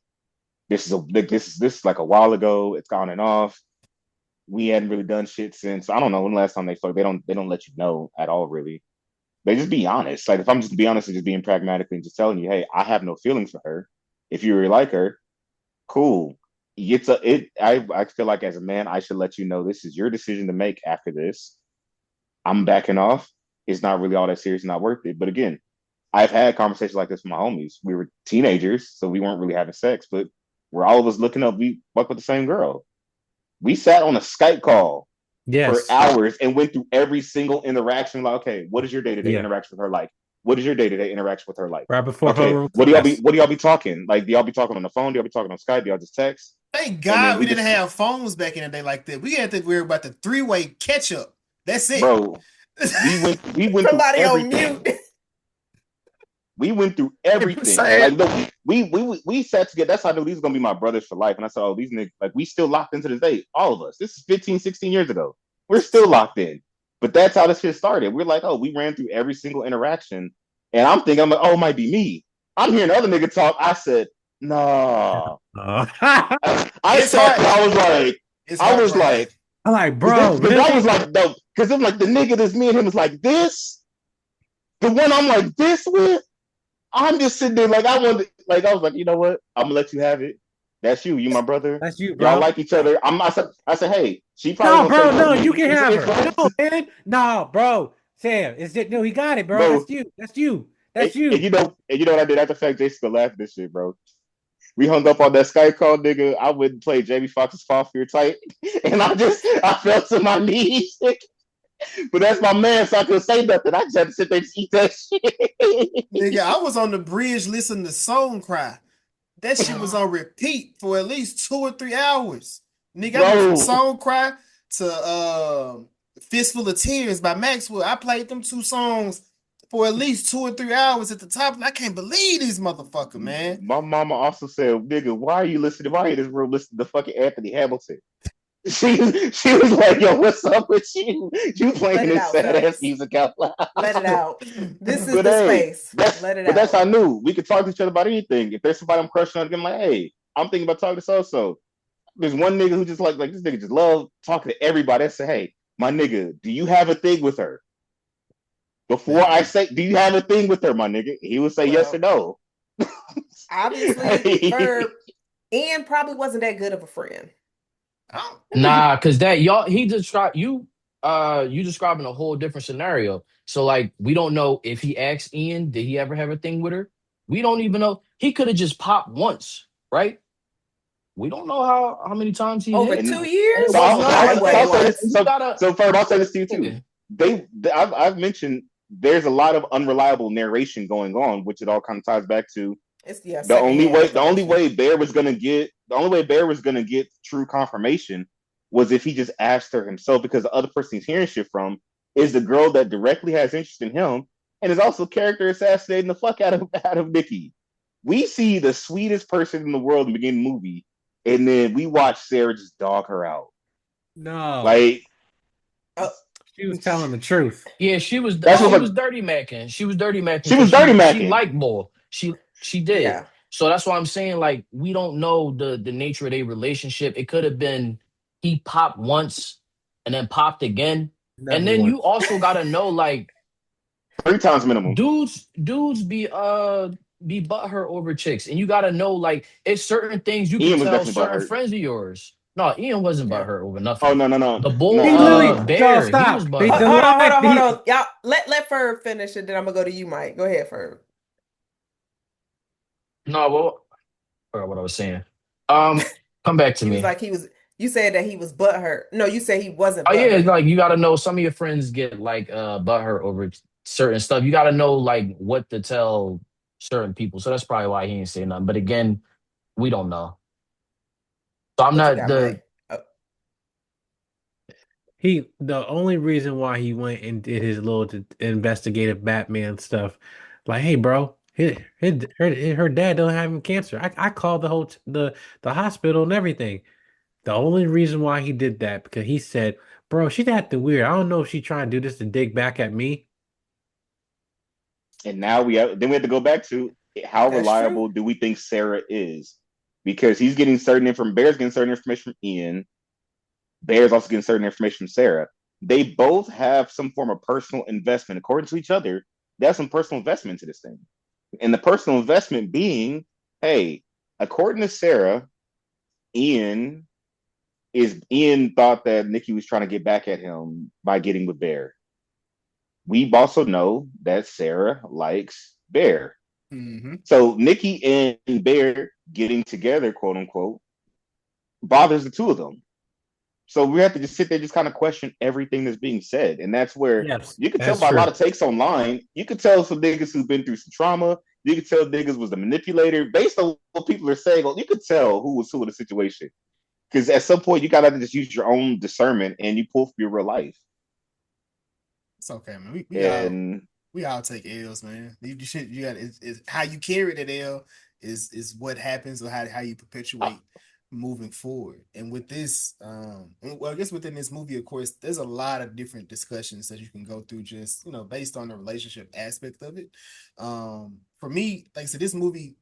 This is like a while ago. It's on and off. We hadn't really done shit since I don't know when the last time they fucked. They don't let you know at all really. They just be honest. Like if I'm just be honest and just being pragmatic and just telling you, hey, I have no feelings for her. If you really like her, cool. I feel like as a man, I should let you know this is your decision to make after this. I'm backing off. It's not really all that serious, not worth it. But again, I've had conversations like this with my homies. We were teenagers, so we weren't really having sex, but we're all of us looking up, we fuck with the same girl. We sat on a Skype call for Yes. hours and went through every single interaction. Like, okay, what is your day to day Yeah. interaction with her like? What is your day to day interaction with her like? Right before Okay, her request. what do y'all be talking? Like, do y'all be talking on the phone? Do y'all be talking on Skype? Do y'all just text? Thank And then God we didn't have phones back in the day like that. We had to worry about the three-way catch up. That's it. bro, we went through Somebody on everything. mute. We went through everything. Like, no, we sat together. That's how I knew these are gonna be my brothers for life. And I said, oh, these niggas, like, we still locked into this day. All of us. This is 15, 16 years ago. We're still locked in. But that's how this shit started. We're like, oh, we ran through every single interaction. And I'm thinking, I'm like, oh, it might be me. I'm hearing other nigga talk. I said, nah. I It's sat hard. and It's I was heartbreaking. like, I'm like, because bro, I was really? like, no, because I'm like, the nigga that's me and him is like this. The one I'm like this with, I'm just sitting there like I was like, you know what? I'm gonna let you have it. That's you. You my brother. That's you, Y'all bro. like each other. I said, hey, she probably No, gonna say bro, no, something. you can have her. It's No, man. No, bro. Sam, no, he got it, bro. bro. That's you. That's you. That's you. And you know what I did after the fact? Jessica laughed at this shit, bro. We hung up on that Skype call, nigga. I went and played Jamie Foxx's Fall for Your Tight, and I fell to my knees. But that's my man, so I couldn't say nothing. I just had to sit there and eat that shit. Nigga, I was on the bridge listening to Song Cry. That shit was on repeat for at least 2 or 3 hours. Nigga, I went from Bro, Song Cry to Fistful of Tears by Maxwell. I played them two songs for at least 2 or 3 hours at the top, and I can't believe these motherfucker, man. my mama also said, nigga, why are you listening? Why are you in this room listening to fucking Anthony Hamilton? She was like, yo, what's up with you? You Let playing it this out, sad ass fellas. music out loud. Let it out. This is But the hey, space. Let it that's how out. I knew we could talk to each other about anything. If there's somebody I'm crushing on, I'm like, hey, I'm thinking about talking to so. There's one nigga who just like this nigga just love talking to everybody. I say, hey, my nigga, do you have a thing with her? Before I Man. say, do you have a thing with her, my nigga? He would say yes or Well, no. obviously, Furb and probably wasn't that good of a friend. Nah, cause that y'all he described you describing a whole different scenario. So like we don't know if he asked Ian, did he ever have a thing with her? We don't even know. He could have just popped once, right? We don't know how many times he Over hit. And And it2 years? so was not Okay, like So wait, I'll that. say what? this. You gotta, Ferb, I'll say this to you too. yeah. I've mentioned there's a lot of unreliable narration going on, which it all kind of ties back to It's yeah, the only secondhand way information. the only way Bear was gonna get true confirmation was if he just asked her himself, because the other person he's hearing shit from is the girl that directly has interest in him and is also character assassinating the fuck out of Nikki. We see the sweetest person in the world in the beginning of the movie, and then we watch Sarah just dog her out. No, Like Oh, she was telling the truth. Yeah, that's what's she oh, like was dirty macking. She was dirty macking she because was dirty she macking. liked Bull. She did. yeah. So that's why I'm saying like we don't know the nature of their relationship. It could have been he popped once and then popped again. And Never then you once. also gotta know like 3 times minimum. dudes be butthurt over chicks. And you gotta know like it's certain things you could Ian was tell definitely certain butthurt. friends of yours. No, Ian wasn't Yeah. butthurt over Oh nothing. no no no The bull no He literally, y'all bear, he was stop. They Hold, the butthurt. hold on, hold line. on, hold on. Y'all let Ferb finish it, then I'm gonna go to you, Mike. Go ahead, Ferb. No, well, I forgot what I was saying. Um, come back to You was me. like he was you said that he was butthurt. No, you said he wasn't Oh yeah, it's butthurt. like you got to know some of your friends get like butthurt over certain stuff. You got to know like what to tell certain people. So that's probably why he didn't say nothing. But again, we don't know. So I'm What you not got, the Mike? Oh, The only reason why he went and did his little investigative Batman stuff, like, hey, bro, her dad don't have cancer. I called the whole the hospital and everything. The only reason why he did that because he said, bro, she's acting weird. I don't know if she's trying to do this to dig back at me. And now we have to go back to how that's true. reliable do we think Sarah is? Because he's getting certain information. Bear's getting certain information from Ian. Bear's also getting certain information from Sarah. They both have some form of personal investment, according to each other. They have some personal investment into this thing, and the personal investment being, hey, according to Sarah, Ian Ian thought that Nikki was trying to get back at him by getting with Bear. We also know that Sarah likes Bear. Mm-hmm. So Nikki and Bear getting together, quote unquote, bothers the two of them. So we have to just sit there, just kind of question everything that's being said. And that's where Yes, you could tell that's by a lot true. of takes online. You could tell some niggas who've been through some trauma. You could tell niggas was the manipulator. Based on what people are saying, you could tell who was who in the situation. Because at some point, you got to just use your own discernment and you pull from your real life. It's okay, man. And We all take L's, man. You should you got it's how you carry that L is what happens or how you perpetuate moving forward. And with this, well, I guess within this movie, of course, there's a lot of different discussions that you can go through just, based on the relationship aspect of it. For me, like I said, this movie,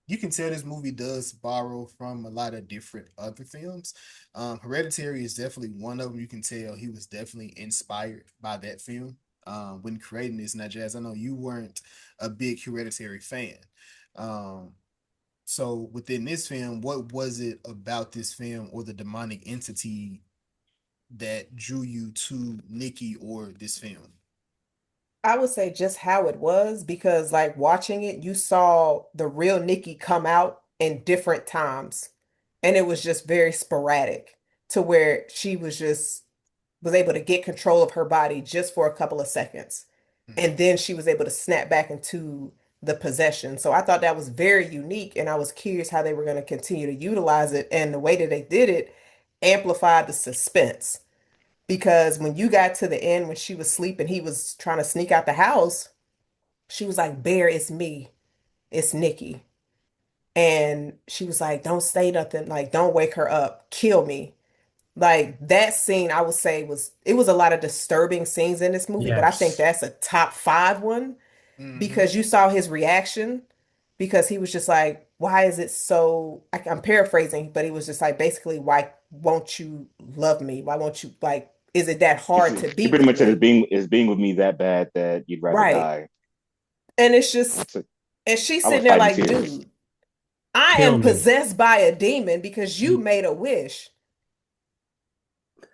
you can tell this movie does borrow from a lot of different other films. Hereditary is definitely one of them. You can tell he was definitely inspired by that film when creating this. Now, Jazz, I know you weren't a big Hereditary fan. Um, so within this film, what was it about this film or the demonic entity that drew you to Nikki or this film? I would say just how it was because like watching it, you saw the real Nikki come out in different times. And it was just very sporadic to where she was able to get control of her body just for a couple of seconds. And then she was able to snap back into the possession. So I thought that was very unique and I was curious how they were going to continue to utilize it. And the way that they did it amplified the suspense because when you got to the end when she was sleeping, he was trying to sneak out the house. She was like, Bear, it's me. It's Nikki. And she was like, don't say nothing. Like, don't wake her up. Kill me. Like that scene, I would say it was a lot of disturbing scenes in this movie, but I think Yes. that's a top five one Mm-hmm. because you saw his reaction because he was just like, why is it so, I'm paraphrasing, but he was just like, basically, why won't you love me? Why won't you like, is it that hard to he be pretty with much said me? is being with me that bad that you'd rather Right. die. And it's just, That's it. and she's I was sitting there fighting like, tears. dude, I Kill am me. possessed by a demon because you Mm. made a wish.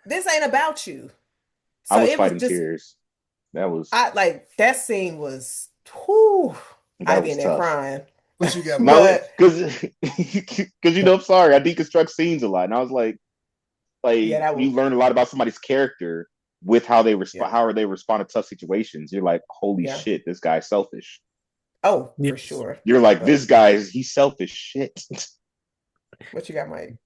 This ain't about you. I So was it was fighting just, tears. That was I like that scene was, whew, that I'd be was in there tough. crying. What you got, Mike? No, But because I'm sorry, I deconstruct scenes a lot, and I was yeah, that was you learn a lot about somebody's character with how they Yeah. respond, how they respond to tough situations. You're like, holy yeah. shit, this guy's selfish. Oh, for Yes. sure. You're like, But this guy's he's selfish shit. what you got, Mike?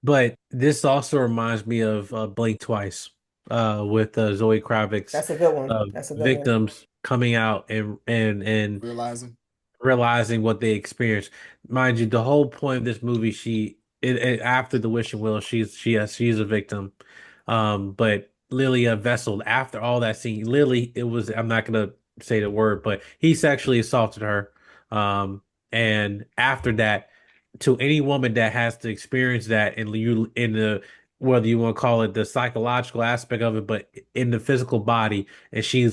But this also reminds me of Blink Twice, with Zoe Kravitz's That's a good one. That's a good one. victims coming out and Realizing. realizing what they experienced. Mind you, the whole point of this movie, after the wishing well, she's a victim. But Lilia Vessel, after all that scene, Lily, it was I'm not gonna say the word, but he sexually assaulted her. Um, and after that, to any woman that has to experience that in the whether you want to call it the psychological aspect of it, but in the physical body, and she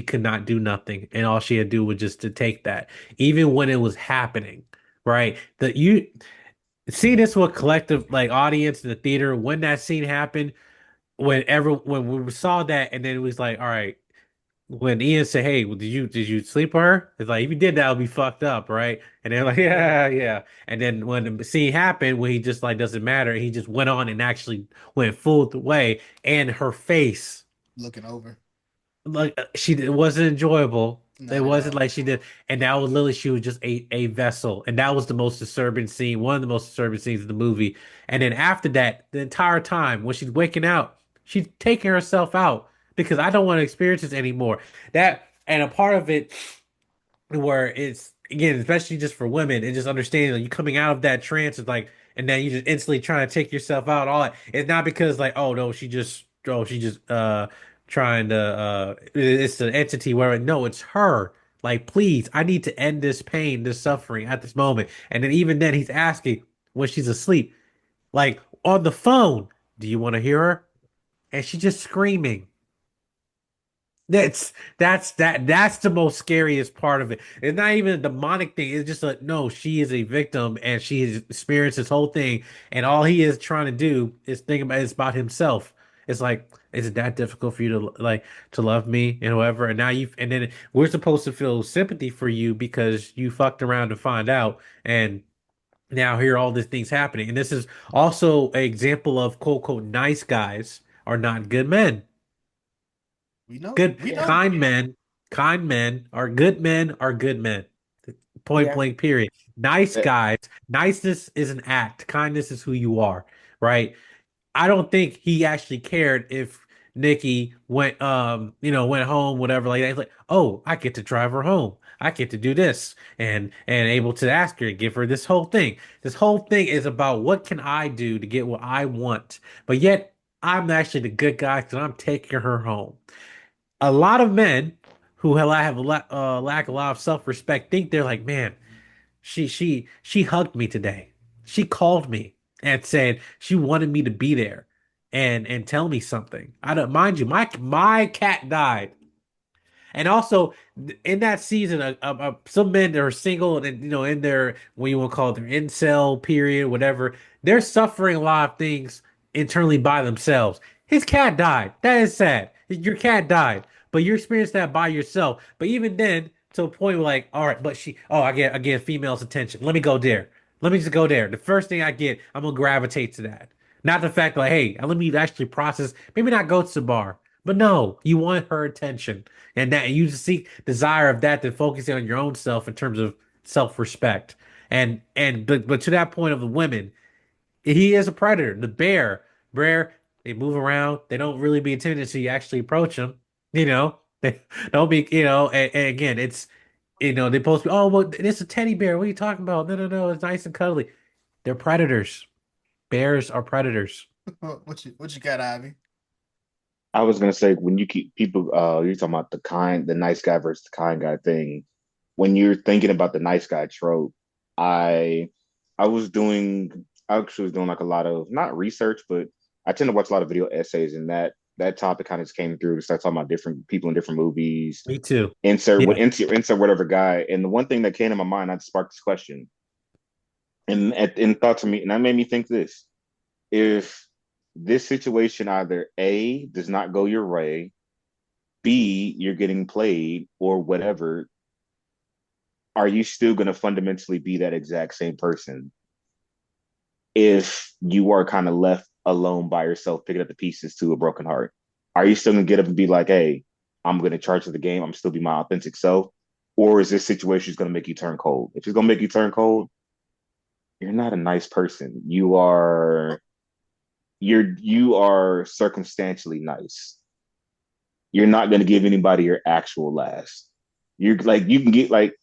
could not do nothing, and all she had to do was just to take that even when it was happening, right? That you see this with collective like audience in the theater when that scene happened, when we saw that, and then it was like, all right, when Ian said, "Hey, well, did you sleep with her?" It's like if you did that, would be fucked up, right? And they're like, Yeah. "Yeah, yeah." And then when the scene happened, when he just like doesn't matter, he just went on and actually went full the way, and her face Looking over. like it wasn't enjoyable. It Not at wasn't all. like she did, and that was literally she was just a vessel, and that was the most disturbing scene, one of the most disturbing scenes of the movie. And then after that, the entire time when she's waking out, she's taking herself out because I don't want to experience this anymore. That and a part of it where it's again, especially just for women, and just understanding like you coming out of that trance is like, and then you just instantly trying to take yourself out. All that it's not because like, oh no, she just trying to it's the entity where no, it's her. Like, please, I need to end this pain, this suffering at this moment. And then even then, he's asking when she's asleep, like on the phone, do you want to hear her? And she's just screaming. That's the most scariest part of it. It's not even a demonic thing. It's just like no, she is a victim and she has experienced this whole thing, and all he is trying to do is think about it's about himself. It's like, is it that difficult for you to like to love me and whoever? And now and then we're supposed to feel sympathy for you because you fucked around to find out, and now here are all these things happening. And this is also an example of quote unquote nice guys are not good men. We know. Good, We Yeah. know. kind men are good men are good men. Point Yeah. blank, period. Nice guys, niceness is an act. Kindness is who you are, right? I don't think he actually cared if Nikki went home, whatever like that. He's like, oh, I get to drive her home. I get to do this and able to ask her, give her this whole thing. This whole thing is about what can I do to get what I want, but yet I'm actually the good guy because I'm taking her home. A lot of men who lack a lot of self-respect think they're like, man, she hugged me today. She called me and said she wanted me to be there and tell me something. I don't mind you, my cat died. And also in that season, some men that are single and in their what you want to call it, their incel period, whatever, they're suffering a lot of things internally by themselves. His cat died. That is sad. Your cat died, but you experienced that by yourself. But even then, to a point where like, all right, but I get females' attention. Let me go there. Let me just go there. The first thing I get, I'm gonna gravitate to that. Not the fact like, hey, let me actually process. Maybe not go to the bar, but no, you want her attention and that you seek desire of that than focusing on your own self in terms of self-respect. But to that point of the women, he is a predator. The bear, they move around. They don't really be intimidated until you actually approach them. They don't be, and again, they're supposed to be, oh, well, it's a teddy bear. What are you talking about? No, no, no, it's nice and cuddly. They're predators. Bears are predators. What you got, Ivy? I was gonna say when you keep people, you're talking about the nice guy versus the kind guy thing. When you're thinking about the nice guy trope, I, I actually was doing like a lot of not research, but I tend to watch a lot of video essays, and that topic kind of just came through. Start talking about different people in different movies, Me too. insert what Yeah. insert whatever guy. And the one thing that came to my mind, I sparked this question, and thought to me, and that made me think this: if this situation either A does not go your way, B you're getting played, or whatever, are you still going to fundamentally be that exact same person if you are kind of left alone by yourself, picking up the pieces to a broken heart? Are you still going to get up and be like, hey, I'm going to charge of the game, I'm still be my authentic self? Or is this situation going to make you turn cold? If it's going to make you turn cold, you're not a nice person. You are circumstantially nice. You're not going to give anybody your actual last. You're like, you can get like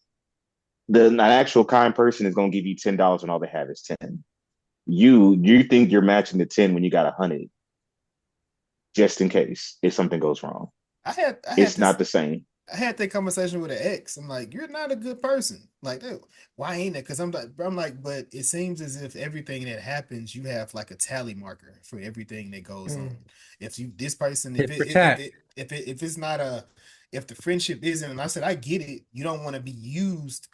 an actual kind person is going to give you $10 when all they have is 10. You think you're matching the 10 when you got 100, just in case if something goes wrong. I had I had It's this not the same. I had that conversation with an ex. I'm like, you're not a good person. Like, dude, why ain't it? Because I'm like, but it seems as if everything that happens, you have like a tally marker for everything that goes on. Mm. If you this person, Tit for tat. if it's not a if the friendship isn't, and I said I get it, you don't want to be used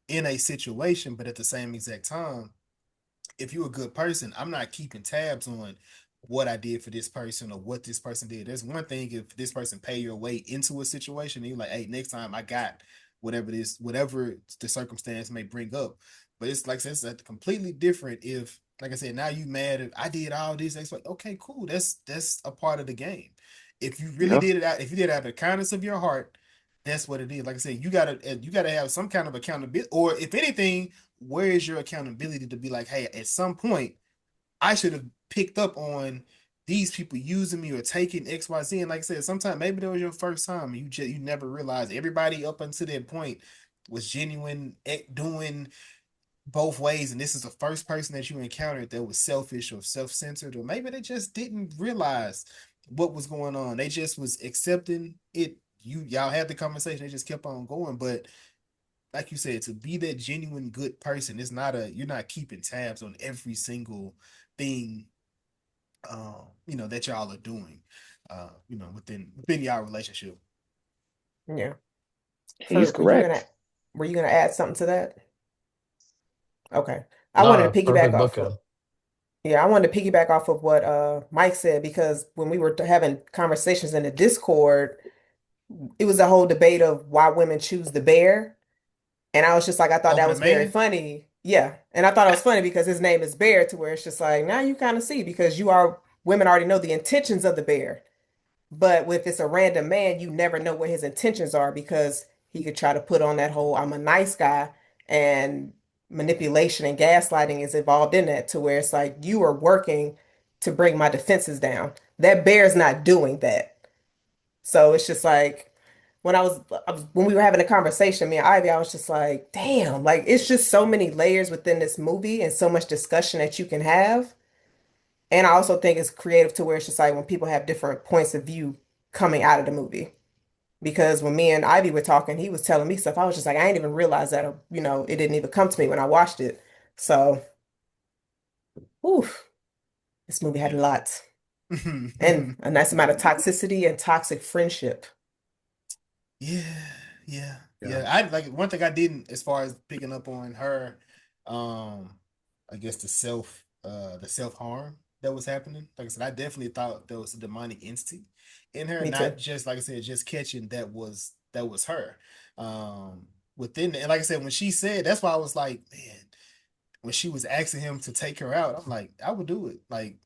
in a situation, but at the same exact time, if you're a good person, I'm not keeping tabs on what I did for this person or what this person did. There's one thing if this person pay your way into a situation, and you're like, hey, next time I got whatever the circumstance may bring up. But it's like I said, it's completely different if, like I said, now you mad if I did all this. It's like, okay, cool. That's a part of the game. If you really Yeah. did it out, if you did it out of the kindness of your heart, that's what it is. Like I said, you gotta have some kind of accountability, or if anything, where is your accountability to be like, hey, at some point, I should have picked up on these people using me or taking XYZ. And like I said, sometimes maybe that was your first time. You never realized everybody up until that point was genuine doing both ways, and this is the first person that you encountered that was selfish or self-centered, or maybe they just didn't realize what was going on. They just was accepting it. Y'all had the conversation, they just kept on going. But like you said, to be that genuine good person, it's not you're not keeping tabs on every single thing that y'all are doing within y'all relationship. Yeah. He's Furb, correct. were you gonna add something to that? Okay. I wanted Nah, to piggyback perfect off of booking. Yeah, I wanted to piggyback off of what Mike said, because when we were having conversations in the Discord, it was a whole debate of why women choose the bear. And I was just like, I thought that Over the was very man. funny. Yeah. And I thought it was funny because his name is Bear, to where it's just like, now you kind of see, because women already know the intentions of the bear. But if it's a random man, you never know what his intentions are, because he could try to put on that whole I'm a nice guy, and manipulation and gaslighting is involved in that, to where it's like you are working to bring my defenses down. That bear's not doing that. So it's just like when we were having a conversation, me and Ivy, I was just like, damn, like it's just so many layers within this movie and so much discussion that you can have. And I also think it's creative, to where it's just like when people have different points of view coming out of the movie. Because when me and Ivy were talking, he was telling me stuff. I was just like, I didn't even realize that, it didn't even come to me when I watched it. So, oof, this movie had a Yeah. lot, and a nice amount of toxicity and toxic friendship. Yeah, yeah, Yeah. yeah. I like one thing I didn't, as far as picking up on her, um, I guess the self harm that was happening. Like I said, I definitely thought there was a demonic entity in her, Me too. not just like I said, just catching that was her. Within and like I said, when she said, that's why I was like, man, when she was asking him to take her out, I'm like, I would do it. Like,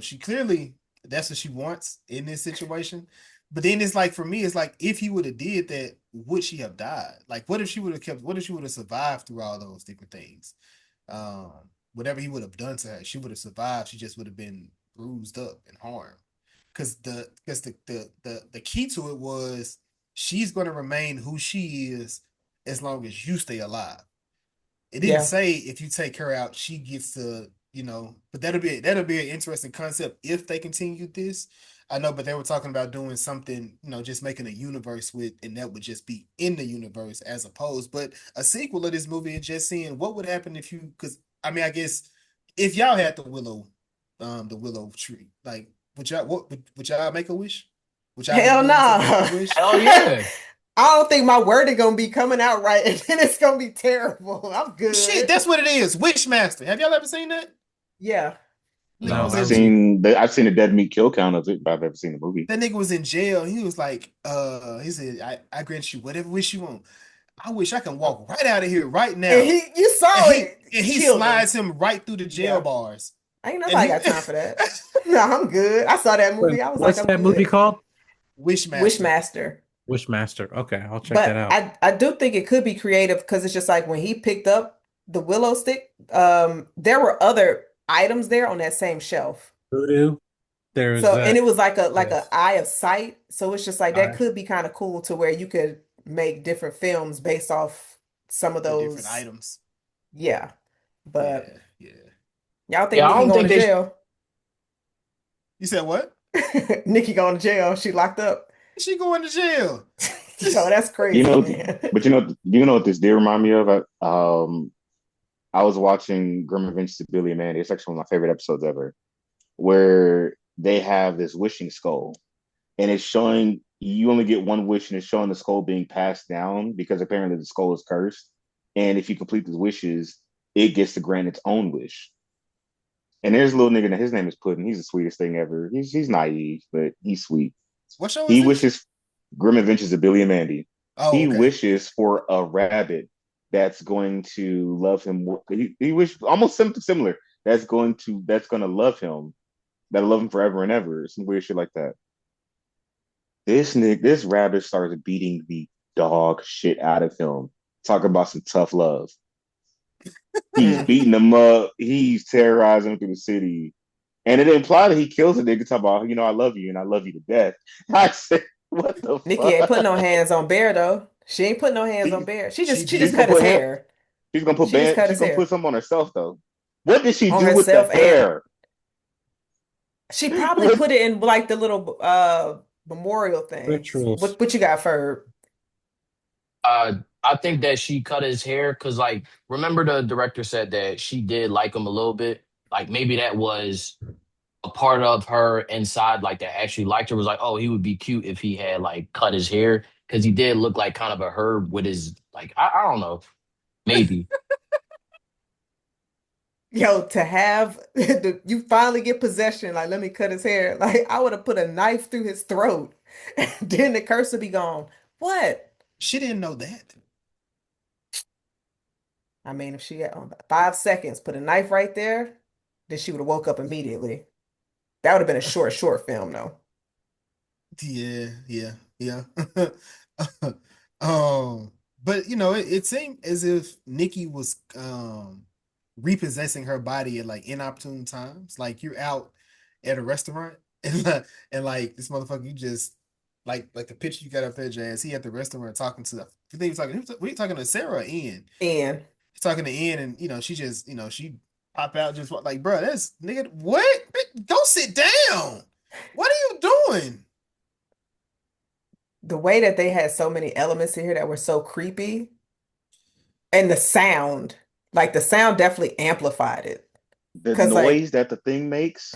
she clearly that's what she wants in this situation. But then it's like for me, it's like if he would have did that, would she have died? Like, what if she would have survived through all those different things? Um, Whatever he would have done to her, she would have survived. She just would have been bruised up and harmed. Because the key to it was she's gonna remain who she is as long as you stay alive. It didn't Yeah. say if you take her out, she gets to. But that'll be an interesting concept if they continue this. I know, but they were talking about doing something, just making a universe with, and that would just be in the universe as opposed. But a sequel of this movie and just seeing what would happen if you, because I mean, I guess if y'all had the willow tree, like would y'all make a wish? Would y'all be Hell willing to no. make a wish? Hell yeah. I don't think my wording gonna be coming out right, and then it's gonna be terrible. I'm Shit, good. that's what it is. Wishmaster. Have y'all ever seen that? Yeah. Nigga No, was I've not in really. seen the dead meat kill count of it, but I've never seen the movie. That nigga was in jail. He was like, he said, I grant you whatever wish you want. I wish I can walk right out of here right now. And you saw And it. he Killed him. slides him right through the jail Yeah. bars. Ain't And nobody he got time for that. No, I'm good. I saw that movie. I was like, What's I'm that movie good. called? Wishmaster. Wishmaster. Wishmaster. Okay, I'll check that But out. I do think it could be creative because it's just like when he picked up the willow stick, there were other items there on that same shelf. Voodoo. There's So, and it was like a yes. eye of sight. So it's just like that I, could be kind of cool to where you could make different films based off some of The different those. items. Yeah. But Yeah, yeah. y'all think Yeah, I Nikki don't going think to they. jail? You said what? Nikki going to jail. She locked up. She going to jail. Yo, that's You crazy, know, man. but you know what this did remind me of? I was watching Grim Adventures of Billy and Mandy. It's actually one of my favorite episodes ever, where they have this wishing skull, and it's showing you only get one wish, and it's showing the skull being passed down because apparently the skull is cursed, and if you complete the wishes, it gets to grant its own wish. And there's a little nigga, and his name is Puddin'. He's the sweetest thing ever. He's naive, but he's sweet. What show is He this? wishes Grim Adventures of Billy and Mandy. Oh, He okay. wishes for a rabbit that's going to love him. He wished almost something similar. That's going to love him. That'll love him forever and ever. Some weird shit like that. This rabbit starts beating the dog shit out of him. Talking about some tough love. He's Mm. beating him up. He's terrorizing him through the city. And it implied that he kills a nigga talking about, I love you and I love you to death. I said, what the Nikki ain't putting no fuck? hands on Bear though. She ain't putting no hands on She, Bear. She She just she's did. gonna cut his put him, hair. she's gonna put She just ban cut she's his gonna put hair something on herself though. What did she on do with the herself, and hair? she probably What put it in like the little memorial things. rituals. What you got for I think that she cut his hair because, like, remember the director said that she did like him a little bit. Like, maybe that was a part of her inside, like, that actually liked her. Was like, oh, he would be cute if he had like cut his hair because he did look like kind of a herb with his like. I don't know, maybe. to have you finally get possession, like let me cut his hair. Like I would have put a knife through his throat and then the curse would be gone. What? She didn't know that. I mean, if she had 5 seconds, put a knife right there, then she would have woke up immediately. That would have been a short film though. Yeah, yeah, yeah. Um, but it seemed as if Nikki was repossessing her body at like inopportune times. Like you're out at a restaurant and like this motherfucker, you just like the picture you got up there, Jazz. He at the restaurant talking to the. I think he was talking. Were you talking to Sarah or Ian? And He's talking to Ian, and she just she pop out just like, bro, that's nigga. What? Go sit down. What are you doing? the way that they had so many elements in here that were so creepy, and the sound definitely amplified it. The Cause like, noise that the thing makes.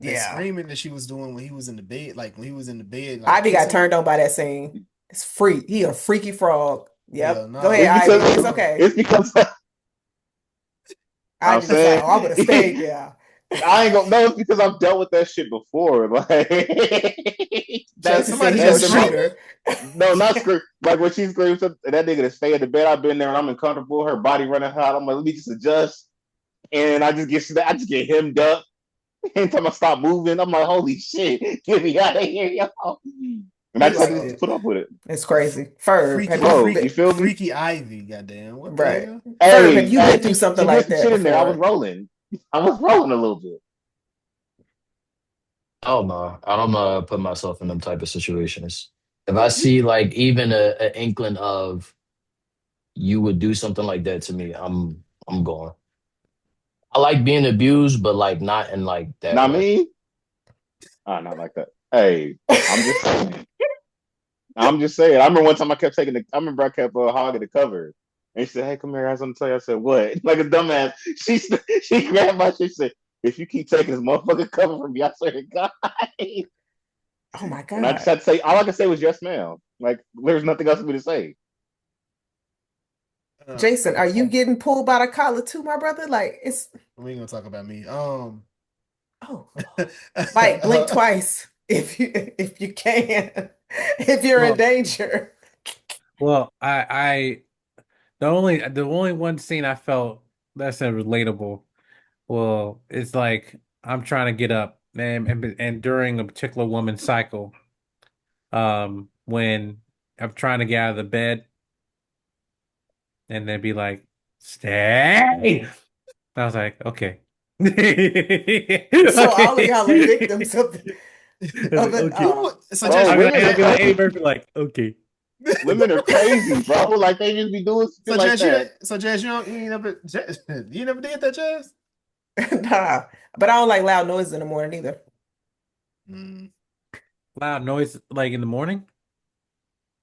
That yeah, screaming that she was doing when he was in the bed, like when he was in the bed, like Ivy got kissing. turned on by that scene. It's freak. He a freaky frog. Yeah, Yep. Go ahead, no, It's Ivy. It's because okay. it's because I'm Ivy was like, saying oh, I would have stayed there. I ain't gonna know. It's because I've dealt with that shit before. Like Jason said somebody he that gonna just shoot the her. no, not scream. Like when she screams, and that nigga to stay in the bed. I've been there and I'm uncomfortable. Her body running hot. I'm like, let me just adjust, and I just get hemmed up. Anytime I stop moving, I'm like, holy shit, get me out of here, y'all. And I He just had liked to it. put up with it, It's crazy. Ferb, freaky, have you bro. freak, You been feel me? freaky Ivy. Goddamn, what the right? hell? Ferb, have Hey, you been through something she did like some that shit in there. I was before? rolling. I was rolling a little bit. Oh no, I don't put myself in them type of situations. If I see like even a inkling of you would do something like that to me, I'm going. I like being abused, but like not in like that Not way. me. Not like that. Hey, I'm just saying. I'm just saying. I remember one time I kept taking the. I remember I kept hogging the cover, and she said, "Hey, come here, I have something to tell you." I said, "What?" Like a dumbass. She grabbed my shit. She said, "If you keep taking this motherfucking cover from me, I swear to God." Oh my And I just God. had to say, all I could say was yes, ma'am. Like there's nothing else for me to say. Jason, are you getting pulled by the collar too, my brother? Like it's we ain't gonna talk about me. oh Mike, blink twice if you can. If you're in um, danger. Well, the only one scene I felt that's relatable. Well, it's like I'm trying to get up, and during a particular woman's cycle, when I'm trying to get out of the bed, and they'd be like, "Stay." I was like, "Okay, So all of y'all are okay." victims of I was like, an "Okay." So Bro, Jess, I'd be like Eddie Murphy, like, "Okay." women are crazy, bro. Like they just be doing shit so like Jess, you that. so Jess, you ain't never you never did that, Jess? nah, but I don't like loud noises in the morning either. Mm, Loud noise like in the morning.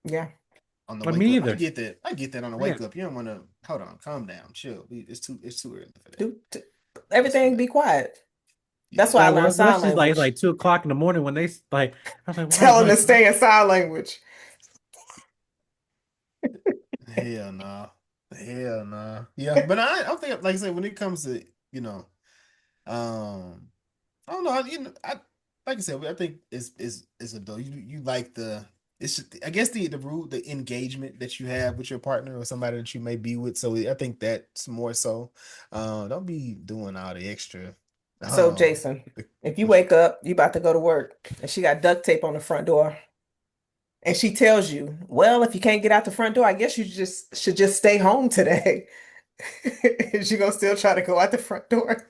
Yeah. on the But wake me up, I either. get that. I get that on the Yeah. wake up. You don't want to hold on, calm down, chill. It's too early for that. Do It's for everything that. be quiet. Yeah. That's why I Like, learned let's sign just like it's language. like 2 o'clock in the morning when they like. I was like, why? Tell them to Like, stay in sign language. Hell no. Hell no. Yeah, but I don't think like I said when it comes to um I don't know. I like I said. I think it's a though. You like it's just, I guess the engagement that you have with your partner or somebody that you may be with. So I think that's more so. Don't be doing all the extra. So, Um, Jason, the- if you wake up, you about to go to work, and she got duct tape on the front door, and she tells you, "Well, if you can't get out the front door, I guess you just should just stay home today." Is she gonna still try to go out the front door?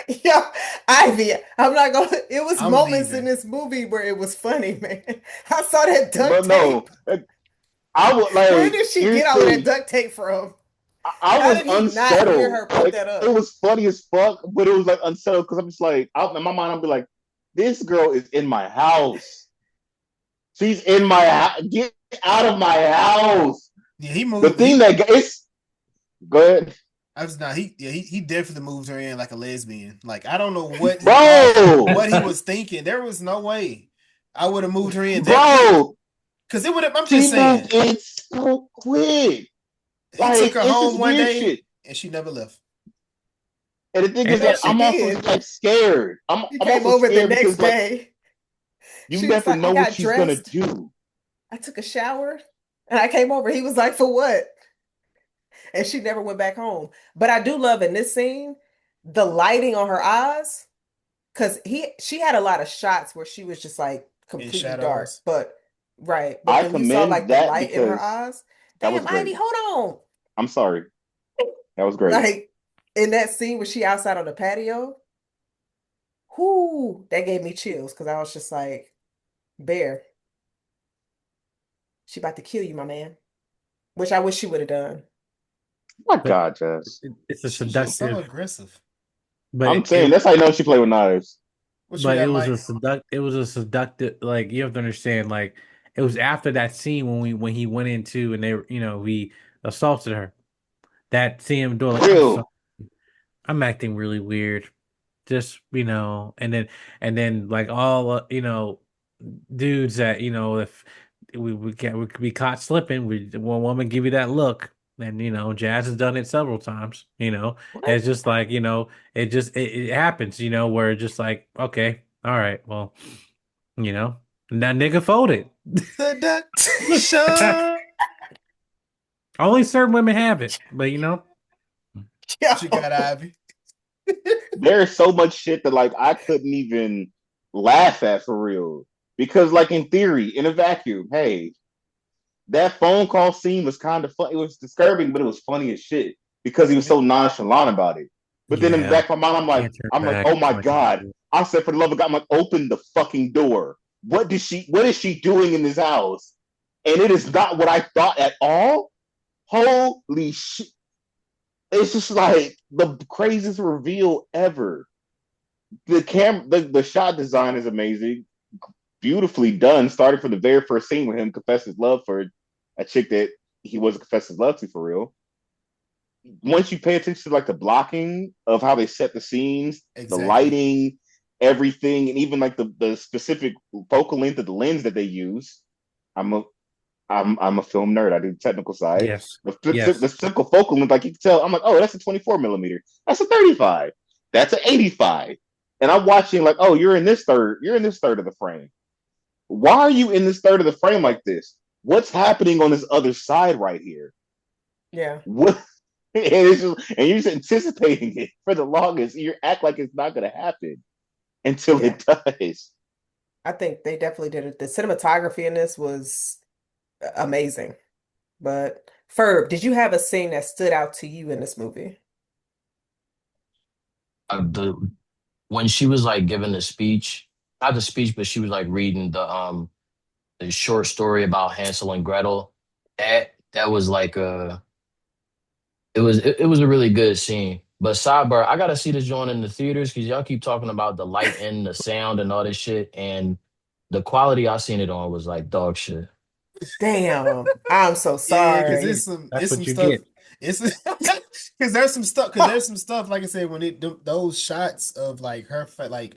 Yeah, Ivy, I'm not gonna. It was I'm moments in leaving. this movie where it was funny, man. I saw that duct But no, tape. I would Where like did she here's get the all of that thing. duct tape from? I How was did he not hear unsettled. her put Like that it up? was funny as fuck, but it was like unsettled because I'm just like out in my mind, I'll be like, this girl is in my house. She's in my house. Get out of my house. Yeah, he The moved. thing that it's go ahead. I was not. He definitely moved her in like a lesbian. Like I don't know what he thought, Bro, what he was thinking. There was no way I would have moved her in that quick. bro, Cause it would have. I'm she just saying. moved in so quick. He took Like her it's home just one weird day shit. and she never left. And the thing and is No, that she I'm also just did. like scared. She I'm came also over the scared next because like day. you She was never like, I know what got she's gonna dressed, do. I took a shower, and I came over. He was like, for what? And she never went back home. But I do love in this scene the lighting on her eyes, because she had a lot of shots where she was just like In completely dark. shadows. But right. But I when you saw commend like the that light in her because eyes, that was damn, Ivy, great. hold I'm sorry. That was on. great. Like in that scene where she outside on the patio, whoo, that gave me chills because I was just like, Bear, she about to kill you, my man. Which I wish she would have done. My but God, Jess. it's a She's just so seductive, aggressive. but I'm saying that's how you know she played with knives. What you it got, was Mike? seductive. Like you have to understand, like it was after that scene when he went into and he assaulted her. That scene him doing like Real. I'm acting really weird. Just and then like all dudes that if we could be caught slipping, one woman give you that look, and Jazz has done it several times. What? It's just like it happens. Where it's just like okay, all right, well, you know that nigga folded. Seduction. Only certain women have it, but What you got, Yo. Ivy? There's so much shit that like I couldn't even laugh at for real. Because like in theory, in a vacuum, hey, that phone call scene was kind of fun. It was disturbing, but it was funny as shit because he was so nonchalant about it. But then in the yeah, back of my mind, can't turn I'm like, back. oh my God. I said, for the love of God, I'm like, open the fucking door. What is she doing in this house? And it is not what I thought at all. Holy shit. It's just like the craziest reveal ever. The shot design is amazing, beautifully done. Started from the very first scene with him confess his love for a chick that he wasn't confessing his love to for real. Once you pay attention to like the blocking of how they set the scenes, the Exactly. lighting, everything, and even like the specific focal length of the lens that they use. I'm a I'm a film nerd. I do the technical side. Yes, The yes. typical focal length, like you can tell, I'm like, oh, that's a 24 millimeter. That's a 35. That's an 85. And I'm watching like, oh, you're in this third of the frame. Why are you in this third of the frame like this? what's happening on this other side right here? Yeah. What? And you're just anticipating it for the longest. You act like it's not going to happen until Yeah. it does. I think they definitely did it. The cinematography in this was amazing. But Ferb, did you have a scene that stood out to you in this movie? The when she was like giving the speech, not the speech, but she was like reading the short story about Hansel and Gretel. That was like it was a really good scene. But sidebar, I gotta see this joint in the theaters because y'all keep talking about the light and the sound and all this shit, and the quality I seen it on was like dog shit. Damn, I'm so Yeah, because sorry. That's it's some what you stuff. get. It's because there's some stuff like I said when those shots of like like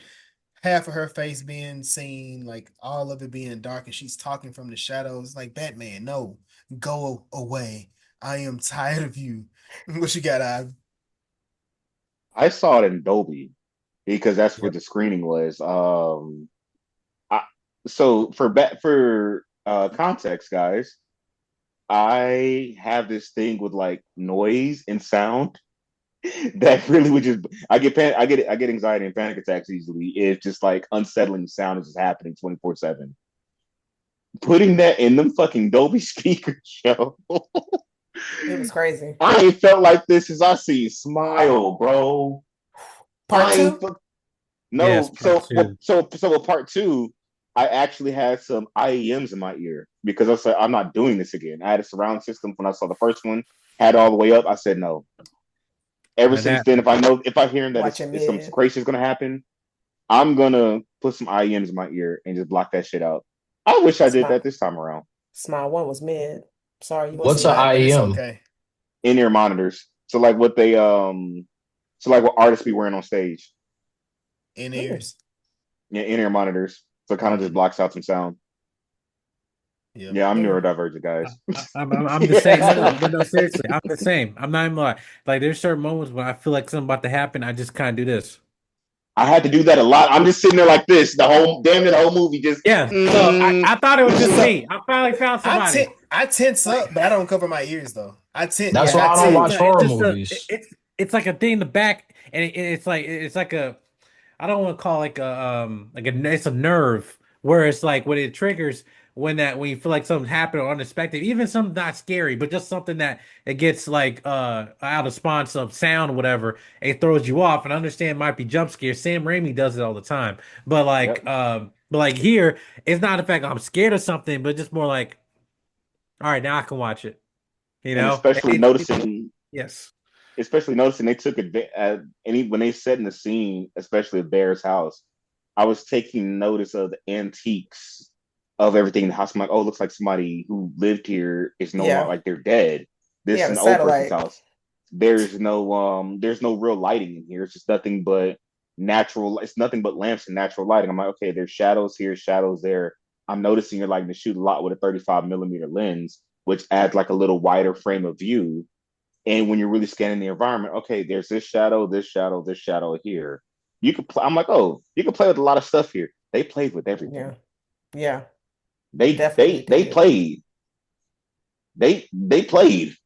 half of her face being seen, like all of it being dark, and she's talking from the shadows. Like Batman, no, go away. I am tired of you. What you got, I saw it in Dolby because that's what Yep. the screening was. I, so for context, guys, I have this thing with like noise and sound that really would just I get anxiety and panic attacks easily. It's just like unsettling sound is just happening 24/7. Putting that in them fucking Dolby speakers, yo. It was crazy. I ain't felt like this since I see Smile, bro. Part I ain't two? Yes, no. part two. With part two, I actually had some IEMs in my ear because I said I'm not doing this again. I had a surround system when I saw the first one, had it all the way up. I said no. Ever Now since that then, if I hearing that Watching it's some mid. crazy is gonna happen, I'm gonna put some IEMs in my ear and just block that shit out. I wish I did Smile. that this time around. Smile one was mid. Sorry, you want to What's say What's a something? not, but it's IEM? okay. In ear monitors. So like what they so like what artists be wearing on stage. In Mm. ears. Yeah, in ear monitors. So it kind of just Mm, blocks out some sound. yep. Yeah, I'm Mm. neurodivergent, guys. I'm the same. No, Yeah. no, but no, seriously, I'm the same. I'm not even like there's certain moments when I feel like something about to happen. I just kind of do this. I had to do that a lot. I'm just sitting there like this, the whole damn near the whole movie just Yeah. So I thought it was just So me. I finally found somebody. I tense Like, up, but I don't cover my ears though. That's Like Yeah. I why I don't it's watch tense. a, it's horror just a, movies. it's like a thing in the back, and it's like a I don't want to call it like a it's a nerve where it's like when it triggers when you feel like something happened or unexpected, even something not scary, but just something that it gets like out of response of sound or whatever, it throws you off. And I understand it might be jump scare. Sam Raimi does it all the time, yep. but like here, it's not the fact I'm scared of something, but just more like, all right, now I can watch it. You And know, yes. especially noticing they took any when they set in the scene, especially at Bear's house, I was taking notice of the antiques of everything in the house. I'm like, oh, it looks like somebody who lived here is no longer Yeah. like they're dead. He This had is a an old person's satellite. house. There's no real lighting in here. It's just nothing but natural. It's nothing but lamps and natural lighting. I'm like, okay, there's shadows here, shadows there. I'm noticing you're like to shoot a lot with a 35 millimeter lens, which adds like a little wider frame of view. And when you're really scanning the environment, okay, there's this shadow, this shadow, this shadow here. I'm like, oh, you can play with a lot of stuff here. They played with everything. Yeah. Yeah. They Definitely they they did. played. They played. And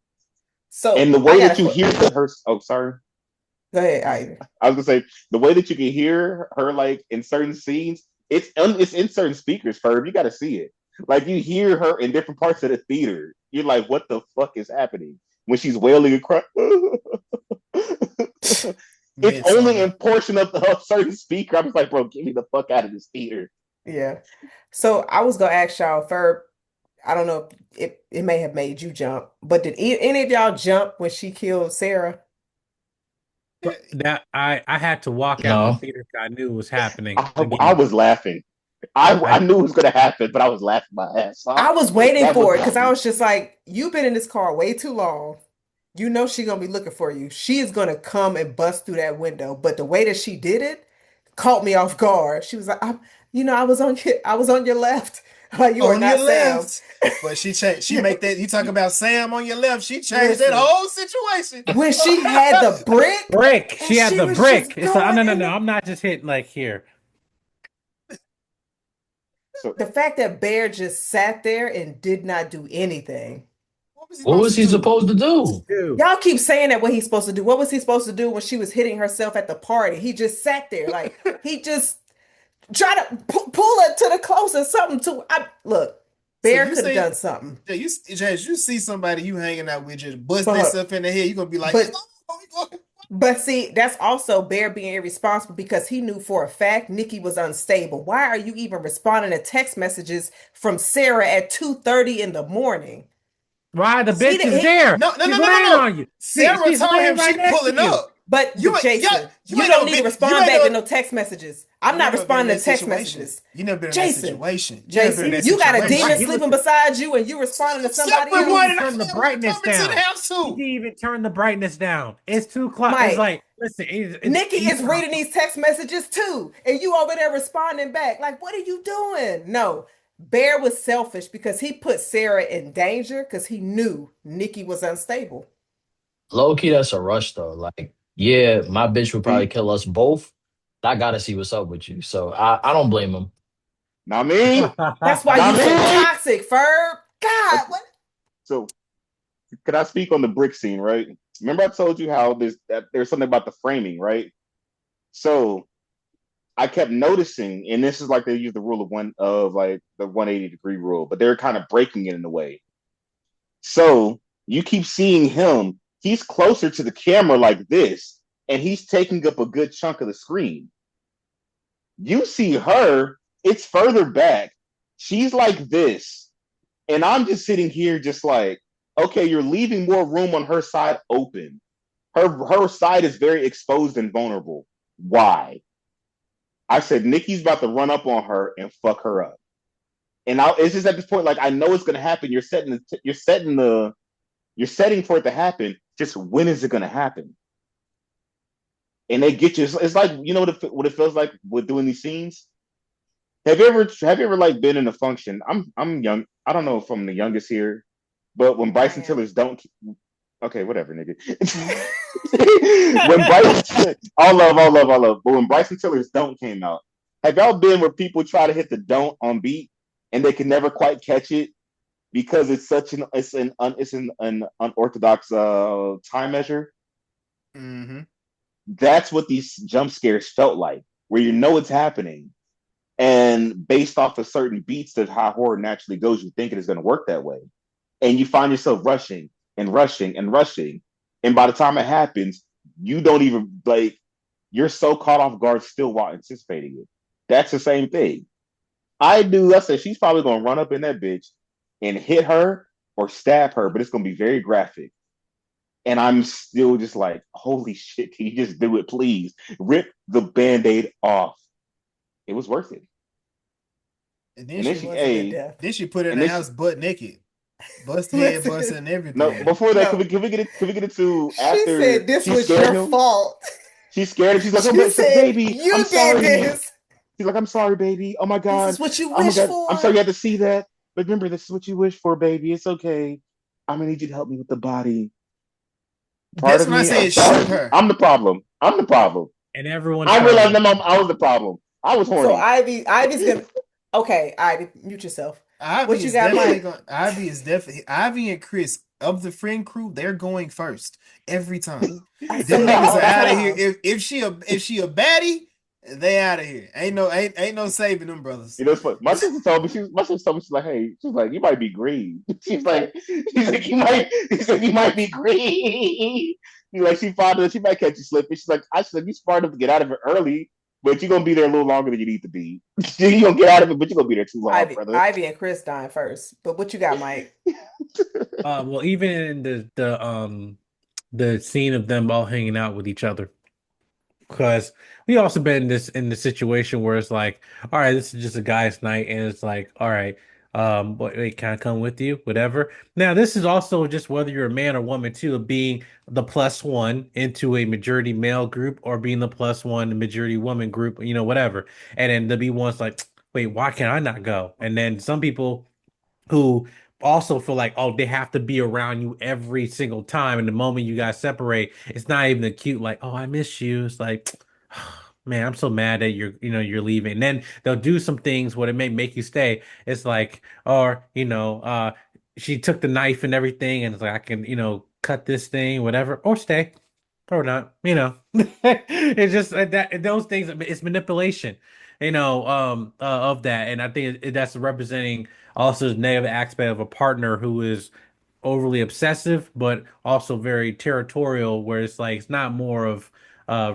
So the I way got that a you question. hear her, oh, sorry. Go ahead, Ivy. I was gonna say the way that you can hear her like in certain scenes, it's in certain speakers, Ferb. You gotta see it. Like you hear her in different parts of the theater. You're like, what the fuck is happening? When she's wailing and crying. It's only Midsummer. in portion of the certain speaker. I was like, bro, get me the fuck out of this theater. Yeah. So I was gonna ask y'all, Ferb, I don't know if it may have made you jump, but did any of y'all jump when she killed Sarah? But that I had to walk out the No. theater 'cause I knew it was happening I again. was laughing. I I knew it was gonna happen, but I was laughing my ass off. I was waiting That was for it because I was just like, you've been in this car way too long. You know she's gonna be looking for you. She is gonna come and bust through that window. But the way that she did it caught me off guard. She was like, I was on your left. Like you are On your not Sam. left. But she changed. She make that. You talk about Sam on your left. She changed that Listen, whole situation. when she had the brick brick. and She had she the was brick. just It's like, oh, going no, no, in no. the I'm not just hitting like here. So The fact that Bear just sat there and did not do anything. What was he What supposed was to he do? supposed to do? Dude. Y'all keep saying that what he's supposed to do. What was he supposed to do when she was hitting herself at the party? He just sat there. Like he just try to pull her to the close or something to look. So Bear you could have say, done something. yeah, you see somebody you hanging out with just bust But themselves in the head, you're gonna be like, but but see, that's also Bear being irresponsible because he knew for a fact Nikki was unstable. Why are you even responding to text messages from Sarah at 2:30 in the morning? Why the He, bitch is he there? no, no, no, She's no, no, laying no. on you. Sarah She's told laying him right she next to pulling you. up. but Jason, You you ain't never don't need to been you respond ain't back to never no text messages. I'm you not ain't never been in responding that to text situation. messages. You never been in that Jason, situation. You never been in Jason, that you got a Hey, demon Mike, you situation. sleeping listen. beside you and you responding to I'm somebody You separate didn't else? one even and I turn the had one brightness coming to the down. house You too. didn't even turn the brightness down. It's 2 o'clock. It's Mike, like, listen, it's Nikki is evening. reading these text messages too, and you over there responding back. Like, what are you doing? No, Bear was selfish because he put Sarah in danger because he knew Nikki was unstable. Low key, that's a rush though. Like, yeah, my bitch would probably see, kill us both. I gotta see what's up with you. So I don't blame him. not me, That's why not you so me. toxic, Ferb. God, Okay, what? so can I speak on the brick scene, right? Remember I told you how there's something about the framing, right? So I kept noticing, and this is like they use the rule of one of like the 180-degree rule, but they're kind of breaking it in a way. So you keep seeing him, he's closer to the camera like this, and he's taking up a good chunk of the screen. You see her, it's further back. She's like this. And I'm just sitting here just like, okay, you're leaving more room on her side open. Her side is very exposed and vulnerable. Why? I said Nikki's about to run up on her and fuck her up. And it's just at this point, like I know it's gonna happen. You're setting for it to happen. Just when is it gonna happen? And they get you. It's like you know what it feels like with doing these scenes. Have you ever like been in a function? I'm young. I don't know if I'm the youngest here, but when I Bryson am. Tillers don't. Okay, whatever, nigga. When Bryson, all love. But when Bryson Tillers don't came out, have y'all been where people try to hit the don't on beat and they can never quite catch it because it's an unorthodox time measure? Mm-hmm. That's what these jump scares felt like, where you know it's happening, and based off of certain beats of how horror naturally goes, you think it is going to work that way, and you find yourself rushing and rushing and rushing, and by the time it happens, you don't even like you're so caught off guard still while anticipating it. That's the same thing. I said she's probably gonna run up in that bitch and hit her or stab her, but it's gonna be very graphic. And I'm still just like, holy shit, can you just do it, please? Rip the band-aid off. It was worth it. And then And then It she, was a good hey, death. then she put in and the then she, house butt naked, bust head, bust Listen, and no, everything. before that, no. can we get it to She said after this she was scared your him? fault. She's scared him. She's like, oh, She said baby, I'm you did sorry. this. She's like, I'm sorry, baby. This is what you Oh my wish God. I'm sorry for. you had to see that. But remember, this is what you wish for, baby. It's okay. I'm gonna need you to help me with the body. Part That's of when I me, I'm said shoot sorry. her. I'm the problem. I'm the problem. And everyone I fell realized in. I was the problem. I was So horny. Ivy's gonna. Okay, Ivy, mute yourself. What Ivy you is got, definitely Mike? going. Ivy is definitely Ivy and Chris of the friend crew. They're going first every time. I Them say that niggas all are the out of here. time. If she a baddie, they out of here. Ain't no saving them brothers. You know, it's funny. My sister told me, she's like, hey, she's like, you might be green. You might be green. She's like, she might catch you slipping. I said, you smart enough to get out of it early, but you're gonna be there a little longer than you need to be. You're gonna get out of it, but you're gonna be there too long, brother. Ivy and Chris dying first. But what you got, Mike? Well, even in the scene of them all hanging out with each other. Because we also been in the situation where it's like, all right, this is just a guy's night, and it's like, all right, wait, can I come with you? Whatever. Now, this is also just whether you're a man or woman too, of being the plus one into a majority male group or being the plus one majority woman group, whatever. And then there'll be ones like, wait, why can I not go? And then some people who also feel like, oh, they have to be around you every single time. And the moment you guys separate, it's not even a cute, like, oh, I miss you. It's like, man, I'm so mad that you're leaving. And then they'll do some things where it may make you stay. It's like, or, she took the knife and everything, and it's like I can, cut this thing, whatever, or stay, or not. It's just that those things. It's manipulation, of that, and I think that's representing also the negative aspect of a partner who is overly obsessive, but also very territorial, where it's like it's not more of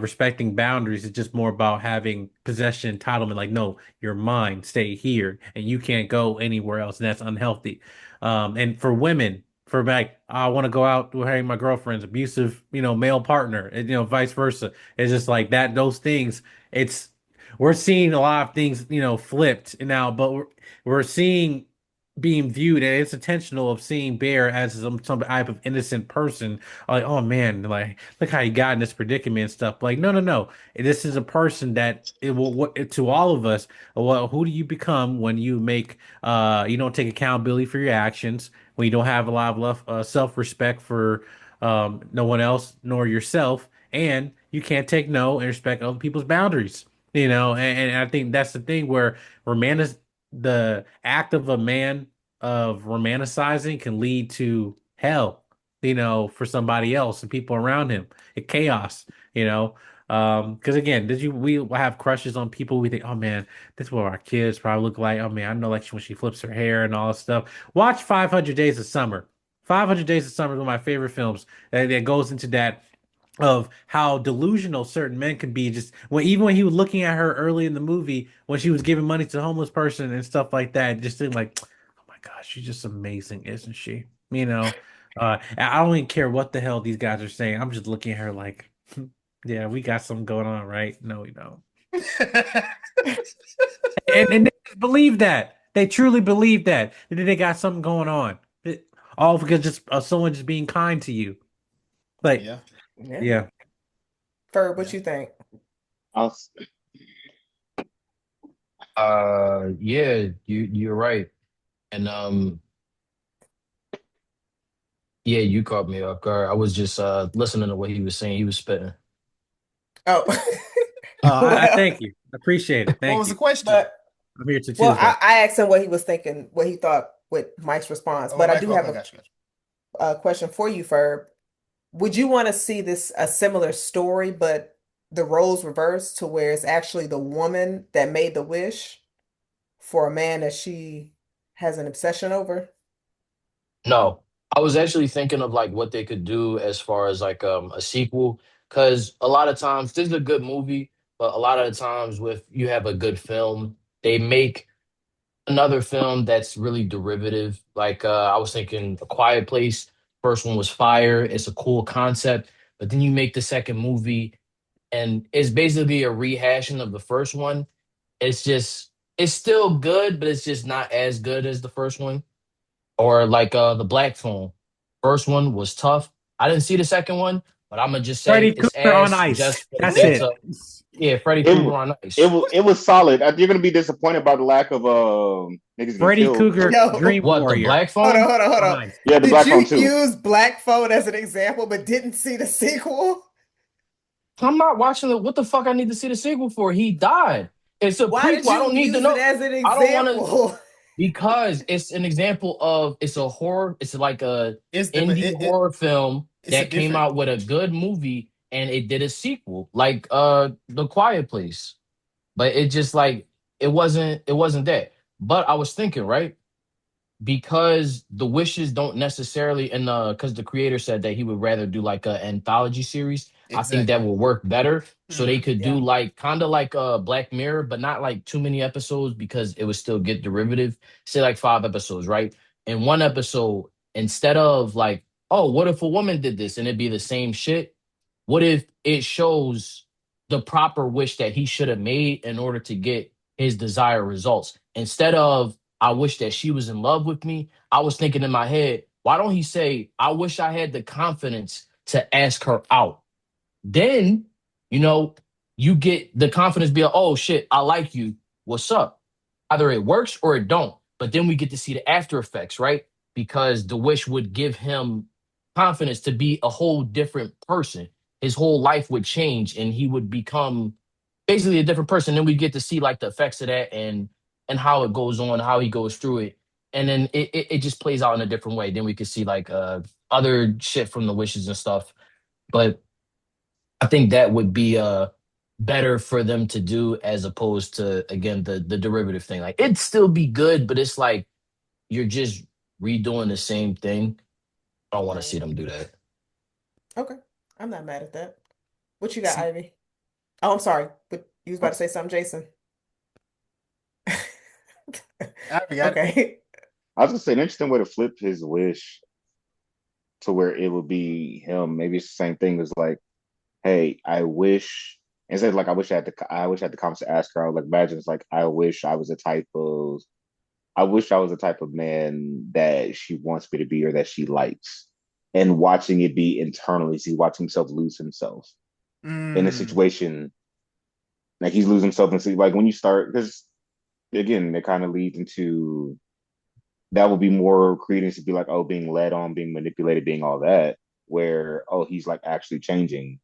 respecting boundaries. It's just more about having possession, entitlement. Like, no, you're mine, stay here, and you can't go anywhere else, and that's unhealthy. And for women, for like, I want to go out with my girlfriend's abusive, male partner, and vice versa. It's just like that. Those things. It's we're seeing a lot of things, flipped now, but we're seeing being viewed, and it's intentional of seeing Bear as some type of innocent person. Like, oh man, like look how he got in this predicament and stuff. Like, no, no, no. This is a person that it will to all of us. Well, who do you become when you don't take accountability for your actions, when you don't have a lot of love, self-respect for no one else nor yourself, and you can't take no and respect other people's boundaries. And I think that's the thing where romantic the act of a man of romanticizing can lead to hell, for somebody else and people around him, chaos, you know. Because again, did you we have crushes on people we think, oh man, this is what our kids probably look like. Oh man, I know like when she flips her hair and all this stuff. Watch 500 Days of Summer. 500 Days of Summer is one of my favorite films that goes into that of how delusional certain men can be just even when he was looking at her early in the movie when she was giving money to the homeless person and stuff like that, just think like, oh my gosh, she's just amazing, isn't she? I don't even care what the hell these guys are saying. I'm just looking at her like, yeah, we got something going on, right? No, we don't. And they believe that. They truly believe that they got something going on. All because just someone just being kind to you. Like, Yeah, Yeah. yeah. Ferb, yeah. what you think? I'll, Yeah, you're right. And yeah, you caught me off guard. I was just listening to what he was saying. He was spitting. Oh, I well, thank you. Appreciate it. What Thank was the you. question? but I'm here to well, Tuesday. I asked him what he was thinking, what he thought with Mike's response. Oh, But I Mike, do okay, have got you. a question for you, Ferb. Would you want to see this a similar story, but the roles reversed to where it's actually the woman that made the wish for a man that she has an obsession over? No, I was actually thinking of like what they could do as far as like a sequel, because a lot of times this is a good movie, but a lot of the times with you have a good film, they make another film that's really derivative. Like I was thinking A Quiet Place. First one was fire. It's a cool concept, but then you make the second movie and it's basically a rehashing of the first one. It's still good, but it's just not as good as the first one. Or like the Black Phone. First one was tough. I didn't see the second one, but I'm gonna just say Freddy it's Cougar on ass ice. just for the That's sense it. of yeah, Freddy it Krueger wa- on ice. it was solid. You're gonna be disappointed by the lack of niggas getting Freddy killed. Cougar Yo, Dream What, the Warrior Black hold on, Phone? hold on, hold on on. ice. Yeah, the Did Black you Phone too. use Black Phone as an example but didn't see the sequel? I'm not watching it. What the fuck I need to see the sequel for? He died. It's a Why did prequel. I you don't need to use it know. as an I don't want to example? because it's an example of it's a horror. It's like a It's the but indie horror film it's a that came different. out with a good movie and it did a sequel, like The Quiet Place. But it just like it wasn't that. But I was thinking, right? Because the wishes don't necessarily and because the creator said that he would rather do like an anthology series. I think that Exactly. will work better, so they Hmm. could Yeah. do like kind of like Black Mirror, but not like too many episodes because it would still get derivative. Say like 5 episodes, right? In one episode, instead of like, oh, what if a woman did this and it'd be the same shit, what if it shows the proper wish that he should have made in order to get his desired results? Instead of, I wish that she was in love with me, I was thinking in my head, why don't he say, I wish I had the confidence to ask her out? Then, you know, you get the confidence be like, oh shit, I like you. What's up? Either it works or it don't. But then we get to see the after effects, right? Because the wish would give him confidence to be a whole different person. His whole life would change and he would become basically a different person. Then we get to see like the effects of that and how it goes on, how he goes through it, and then it just plays out in a different way. Then we can see like other shit from the wishes and stuff. But I think that would be better for them to do as opposed to again the derivative thing. Like it'd still be good, but it's like you're just redoing the same thing. I don't want to Right. see them do that. Okay. I'm not mad at that. What you got, See, Ivy? Oh, I'm sorry, but you was about to say something, Jason. I got it. Okay. I was gonna say an interesting way to flip his wish to where it would be him. Maybe it's the same thing as like, hey, I wish instead of like I wish I had the comments to ask her. I would like imagine it's like I wish I was the type of man that she wants me to be or that she likes. And watching it be internally, see watching himself lose himself in a Mm, situation like he's losing himself and see like when you start because again it kind of leads into that would be more credence to be like, oh, being led on, being manipulated, being all that, where, oh, he's like actually changing.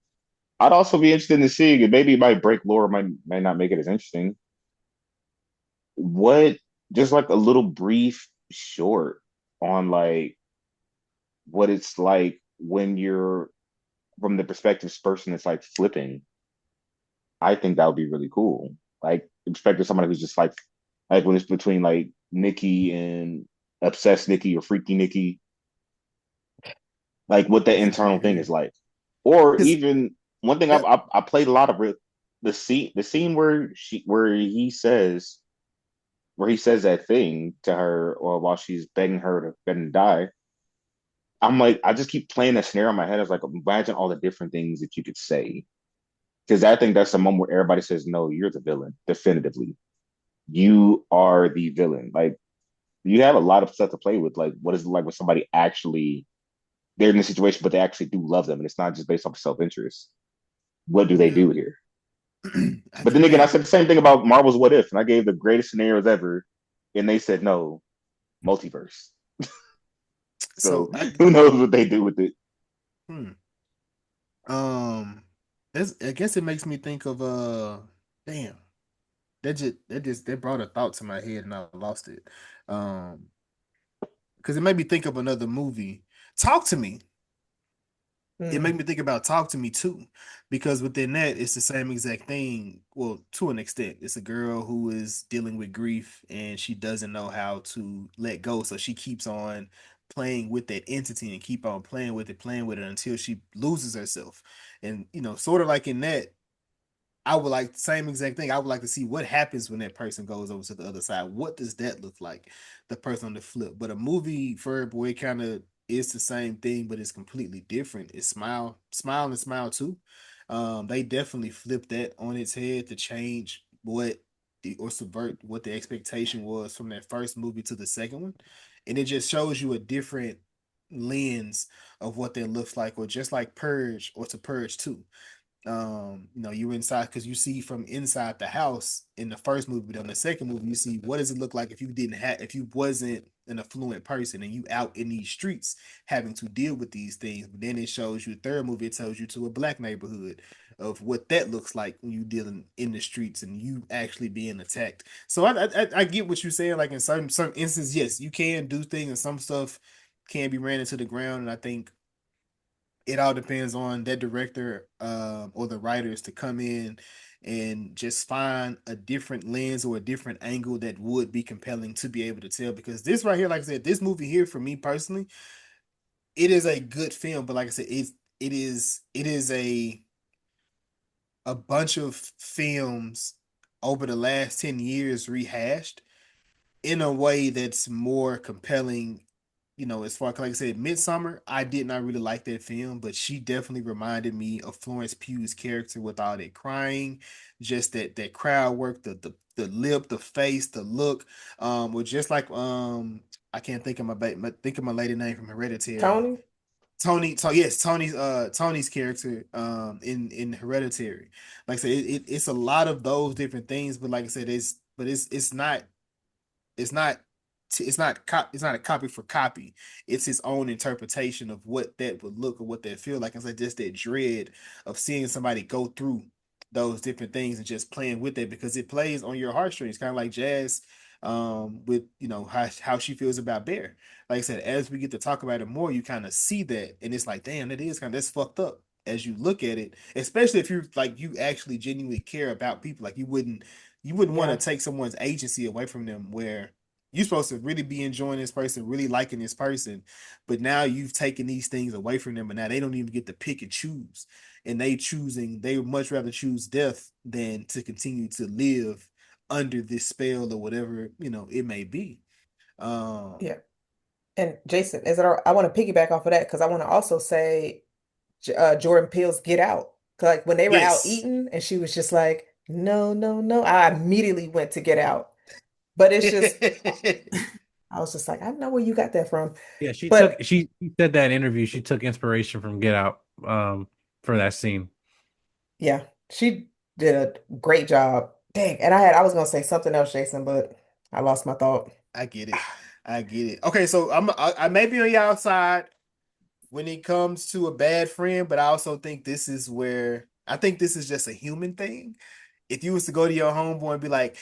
I'd also be interested in seeing it. Maybe it might break lore, might not make it as interesting. What just like a little brief short on like what it's like when you're from the perspective person that's like flipping. I think that would be really cool. Like the perspective of somebody who's just like when it's between like Nikki and obsessed Nikki or freaky Nikki, like what that internal thing is like, or because even one thing I played a lot of the scene where he says that thing to her or while she's begging her to bed and die. I'm like I just keep playing that scenario in my head. I was like imagine all the different things that you could say because I think that's the moment where everybody says no, you're the villain definitively. You are the villain. Like you have a lot of stuff to play with. Like what is it like when somebody actually they're in a situation, but they actually do love them, and it's not just based off self interest. What do they yeah, do here? I But think then again, I they said the same thing about Marvel's What If, and I gave the greatest scenarios ever, and they said no, multiverse. so So who knows what they do with it? hmm, um I guess it makes me think of damn that brought a thought to my head and I lost it. Um because it made me think of another movie. Talk to Me. It made Mm. me think about Talk to Me too, because within that, it's the same exact thing. Well, to an extent, it's a girl who is dealing with grief and she doesn't know how to let go. So she keeps on playing with that entity and keep on playing with it until she loses herself. And, sort of like in that, I would like the same exact thing. I would like to see what happens when that person goes over to the other side. What does that look like? The person on the flip. But a movie Furb boy kind of is the same thing, but it's completely different. It's Smile and Smile too. They definitely flipped that on its head to change or subvert what the expectation was from that first movie to the second one. And it just shows you a different lens of what that looks like, or just like Purge or to Purge 2. You're inside because you see from inside the house in the first movie, but on the second movie you see what does it look like if you wasn't an affluent person and you out in these streets having to deal with these things. But then it shows you, third movie, it tells you to a black neighborhood of what that looks like when you dealing in the streets and you actually being attacked. So I get what you're saying. Like in some instances, yes, you can do things and some stuff can be ran into the ground. And I think it all depends on that director, or the writers to come in and just find a different lens or a different angle that would be compelling to be able to tell. Because this right here, like I said, this movie here for me personally, it is a good film. But like I said, it is a bunch of films over the last 10 years rehashed in a way that's more compelling. As far like I said, Midsummer, I did not really like that film, but she definitely reminded me of Florence Pugh's character with all that crying, just that crowd work, the lip, the face, the look, or just like I can't think of think of my lady name from Hereditary. Tony? Tony, so yes, Tony's character in Hereditary. Like I said, it's a lot of those different things, but like I said, it's not it's not a copy for copy. It's his own interpretation of what that would look or what that feel like. It's like just that dread of seeing somebody go through those different things and just playing with it because it plays on your heartstrings, kind of like Jazz, with how she feels about Bear. Like I said, as we get to talk about it more, you kind of see that, and it's like, damn, that is kind of that's fucked up as you look at it, especially if you're like you actually genuinely care about people. Like you wouldn't want to Yeah. take someone's agency away from them where you're supposed to really be enjoying this person, really liking this person, but now you've taken these things away from them, and now they don't even get to pick and choose. And they would much rather choose death than to continue to live under this spell or whatever, it may be. Um, Yeah. And Jason, I want to piggyback off of that because I want to also say Jordan Peele's Get Out. 'Cause, like when they were out yes. eating and she was just like, no, no, no. I immediately went to Get Out. But it's just, I was just like, I don't know where you got that from. Yeah, she took But she said that in interview. She took inspiration from Get Out for that scene. yeah, she did a great job. Dang. And I was gonna say something else, Jason, but I lost my thought. I get it. I get it. Okay, so I may be on your outside when it comes to a bad friend, but I also think this is where I think this is just a human thing. If you was to go to your homeboy and be like,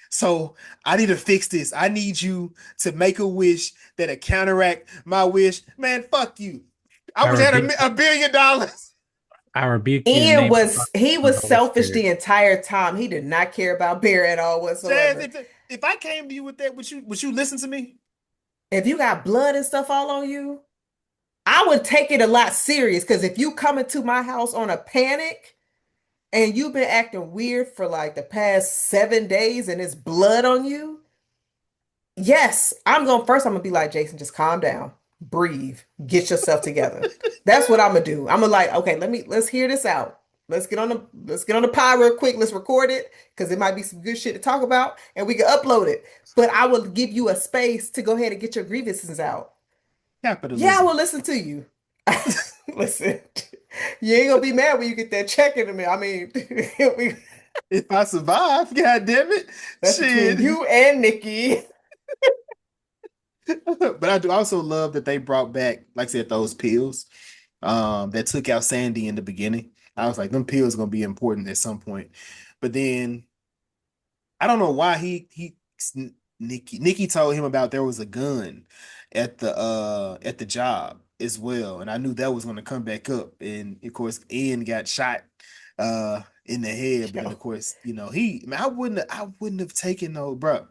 so I need to fix this. I need you to make a wish that'll counteract my wish. Man, fuck you. I I wish I had rebuke $1 billion. I rebuke you in the Ian name of the was Father, he Son, and was the Holy selfish Spirit. the entire time. He did not care about Bear at all Jazz, whatsoever. if I came to you with that, would you listen to me? If you got blood and stuff all on you, I would take it a lot serious because if you come into my house on a panic and you've been acting weird for like the past 7 days and it's blood on you, yes, I'm gonna be like, Jason, just calm down, breathe, get yourself together. That's what I'm gonna do. I'm gonna like, okay, let's hear this out. Let's get on the pod real quick. Let's record it because it might be some good shit to talk about and we can upload it. But I will give you a space to go ahead and get your grievances out. Yeah, I will Capitalism. listen to you. Listen, you ain't gonna be mad when you get that check in the mail. I mean, If I survive, god damn it. that's between Shit. you and Nikki. But I do also love that they brought back, like I said, those pills that took out Sandy in the beginning. I was like, them pills gonna be important at some point. But then I don't know why Nikki told him about there was a gun at the job as well. And I knew that was gonna come back up. And of course, Ian got shot in the head. But then of course, man, I wouldn't have taken no, bro.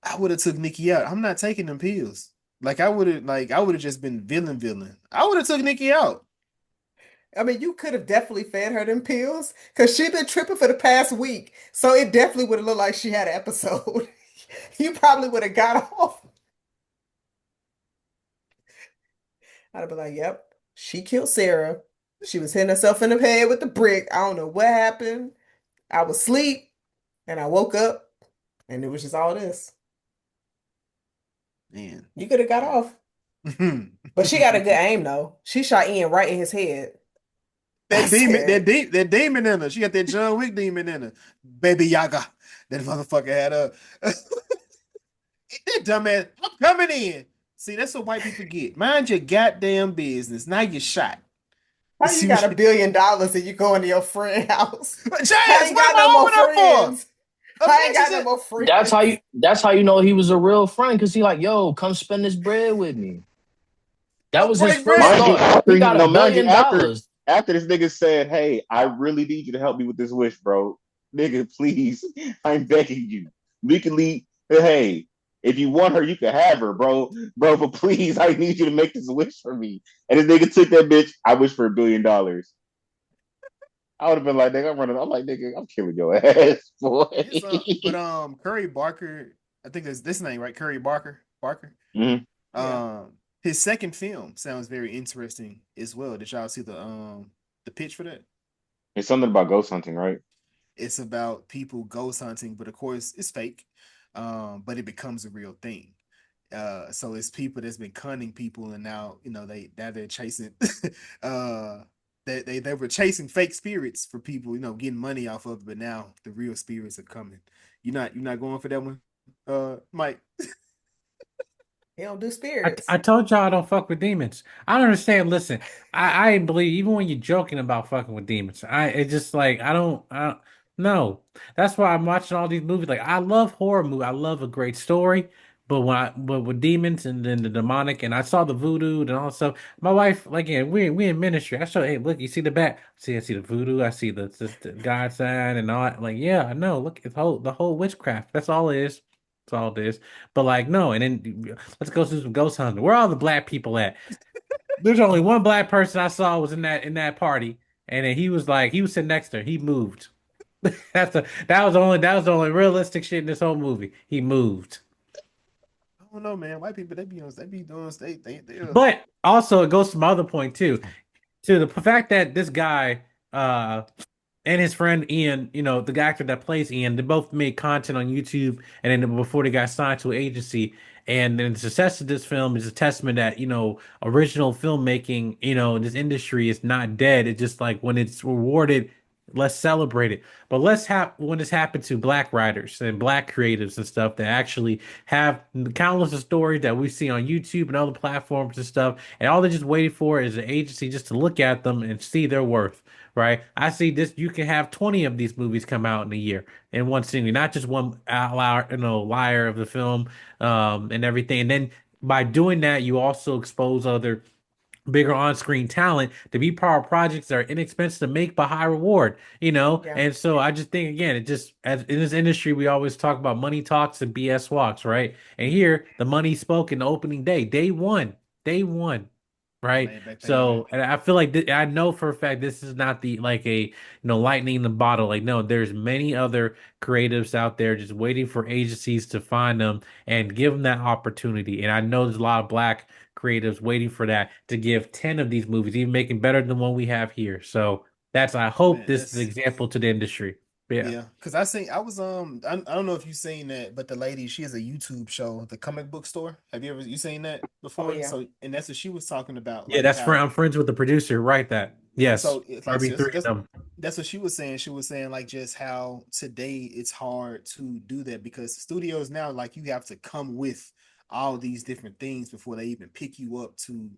I would have took Nikki out. I'm not taking them pills. I would have just been villain. I would have took Nikki out. I mean, you could have definitely fed her them pills because she been tripping for the past week. So it definitely would have looked like she had an episode. You probably would have got off. I'd have been like, yep, she killed Sarah. She was hitting herself in the head with the brick. I don't know what happened. I was asleep and I woke up and it was just all this. Man. You could have got off. But she got a good aim though. She shot Ian right in his head. I That demon, said, that demon in her. She got that John Wick demon in her. Baby Yaga. That motherfucker had a that dumbass. I'm coming in. See, that's what white people get. Mind your goddamn business. Now you're shot. how you See got what $1 billion and you go into your friend house? I Jazz, ain't what got am no I more over there friends. for? I ain't got Imagine no that. more That's how friends. you. That's how you know he was a real friend because he like, yo, come spend this bread with me. That Don't was his break first bread. Mind you, thought. He got a mind you, billion dollars. after this nigga said, "Hey, I really need you to help me with this wish, bro. Nigga, please, I'm begging you. We can leave. Hey, if you want her, you can have her, bro. But please, I need you to make this wish for me." And this nigga took that bitch. I wish for $1 billion. I would have been like, nigga, I'm running. I'm like, nigga, I'm killing your ass, boy. But Curry Barker, I think that's this name, right? Curry Barker. Barker. Mhm. Yeah. His second film sounds very interesting as well. Did y'all see the pitch for that? It's something about ghost hunting, right? It's about people ghost hunting, but of course it's fake. But it becomes a real thing. So it's people that's been cunning people, and now they're chasing. uh, they were chasing fake spirits for people, getting money off of it. But now the real spirits are coming. You're not going for that one, Mike. He don't do I spirits. told y'all I don't fuck with demons. I don't understand. Listen, I believe even when you're joking about fucking with demons, it's just like I don't no. That's why I'm watching all these movies. Like I love horror movie. I love a great story, but with demons and then the demonic and I saw the voodoo and all that stuff. My wife, like yeah, we in ministry. I show hey look, you see the bat? See I see the voodoo. I see the God sign and all that. Like yeah, I know. Look, it's whole the whole witchcraft. That's all it is. That's all it is. But like no, and then let's go do some ghost hunting. Where are all the black people at? There's only one black person I saw was in that party, and then he was sitting next to her. He moved. That was the only realistic shit in this whole movie. He moved. I don't know, man. White people, they be doing, they But also it goes to my other point too, to the fact that this guy and his friend Ian, the actor that plays Ian, they both made content on YouTube, and then before they got signed to an agency. And then the success of this film is a testament that, original filmmaking, in this industry is not dead. It's just like when it's rewarded, let's celebrate it. But let's have when this happened to black writers and black creatives and stuff that actually have countless of stories that we see on YouTube and other platforms and stuff, and all they're just waiting for is an agency just to look at them and see their worth, right? I see this. You can have 20 of these movies come out in a year in one city, not just one outlier, liar of the film, and everything. And then by doing that, you also expose other bigger on-screen talent to be part of projects that are inexpensive to make but high reward, Yeah. and so I just think again, it just as in this industry we always talk about money talks and BS walks, right? And here the money spoke in the opening day one, right? laid back payback. So and I feel like I know for a fact this is not the like a lightning in the bottle. Like no, there's many other creatives out there just waiting for agencies to find them and give them that opportunity. And I know there's a lot of black creatives waiting for that to give 10 of these movies, even making better than the one we have here. So I hope Man, this is an that's example to the industry. Yeah. yeah. Because I was I don't know if you've seen that, but the lady, she has a YouTube show, the comic book store. Have you seen that Oh before? yeah. So, and that's what she was talking about, Yeah, like that's friend. how I'm friends with the producer. Right. That. Yes. so it's like RB3 of them. that's what she was saying. She was saying like just how today it's hard to do that because studios now like you have to come with all these different things before they even pick you up to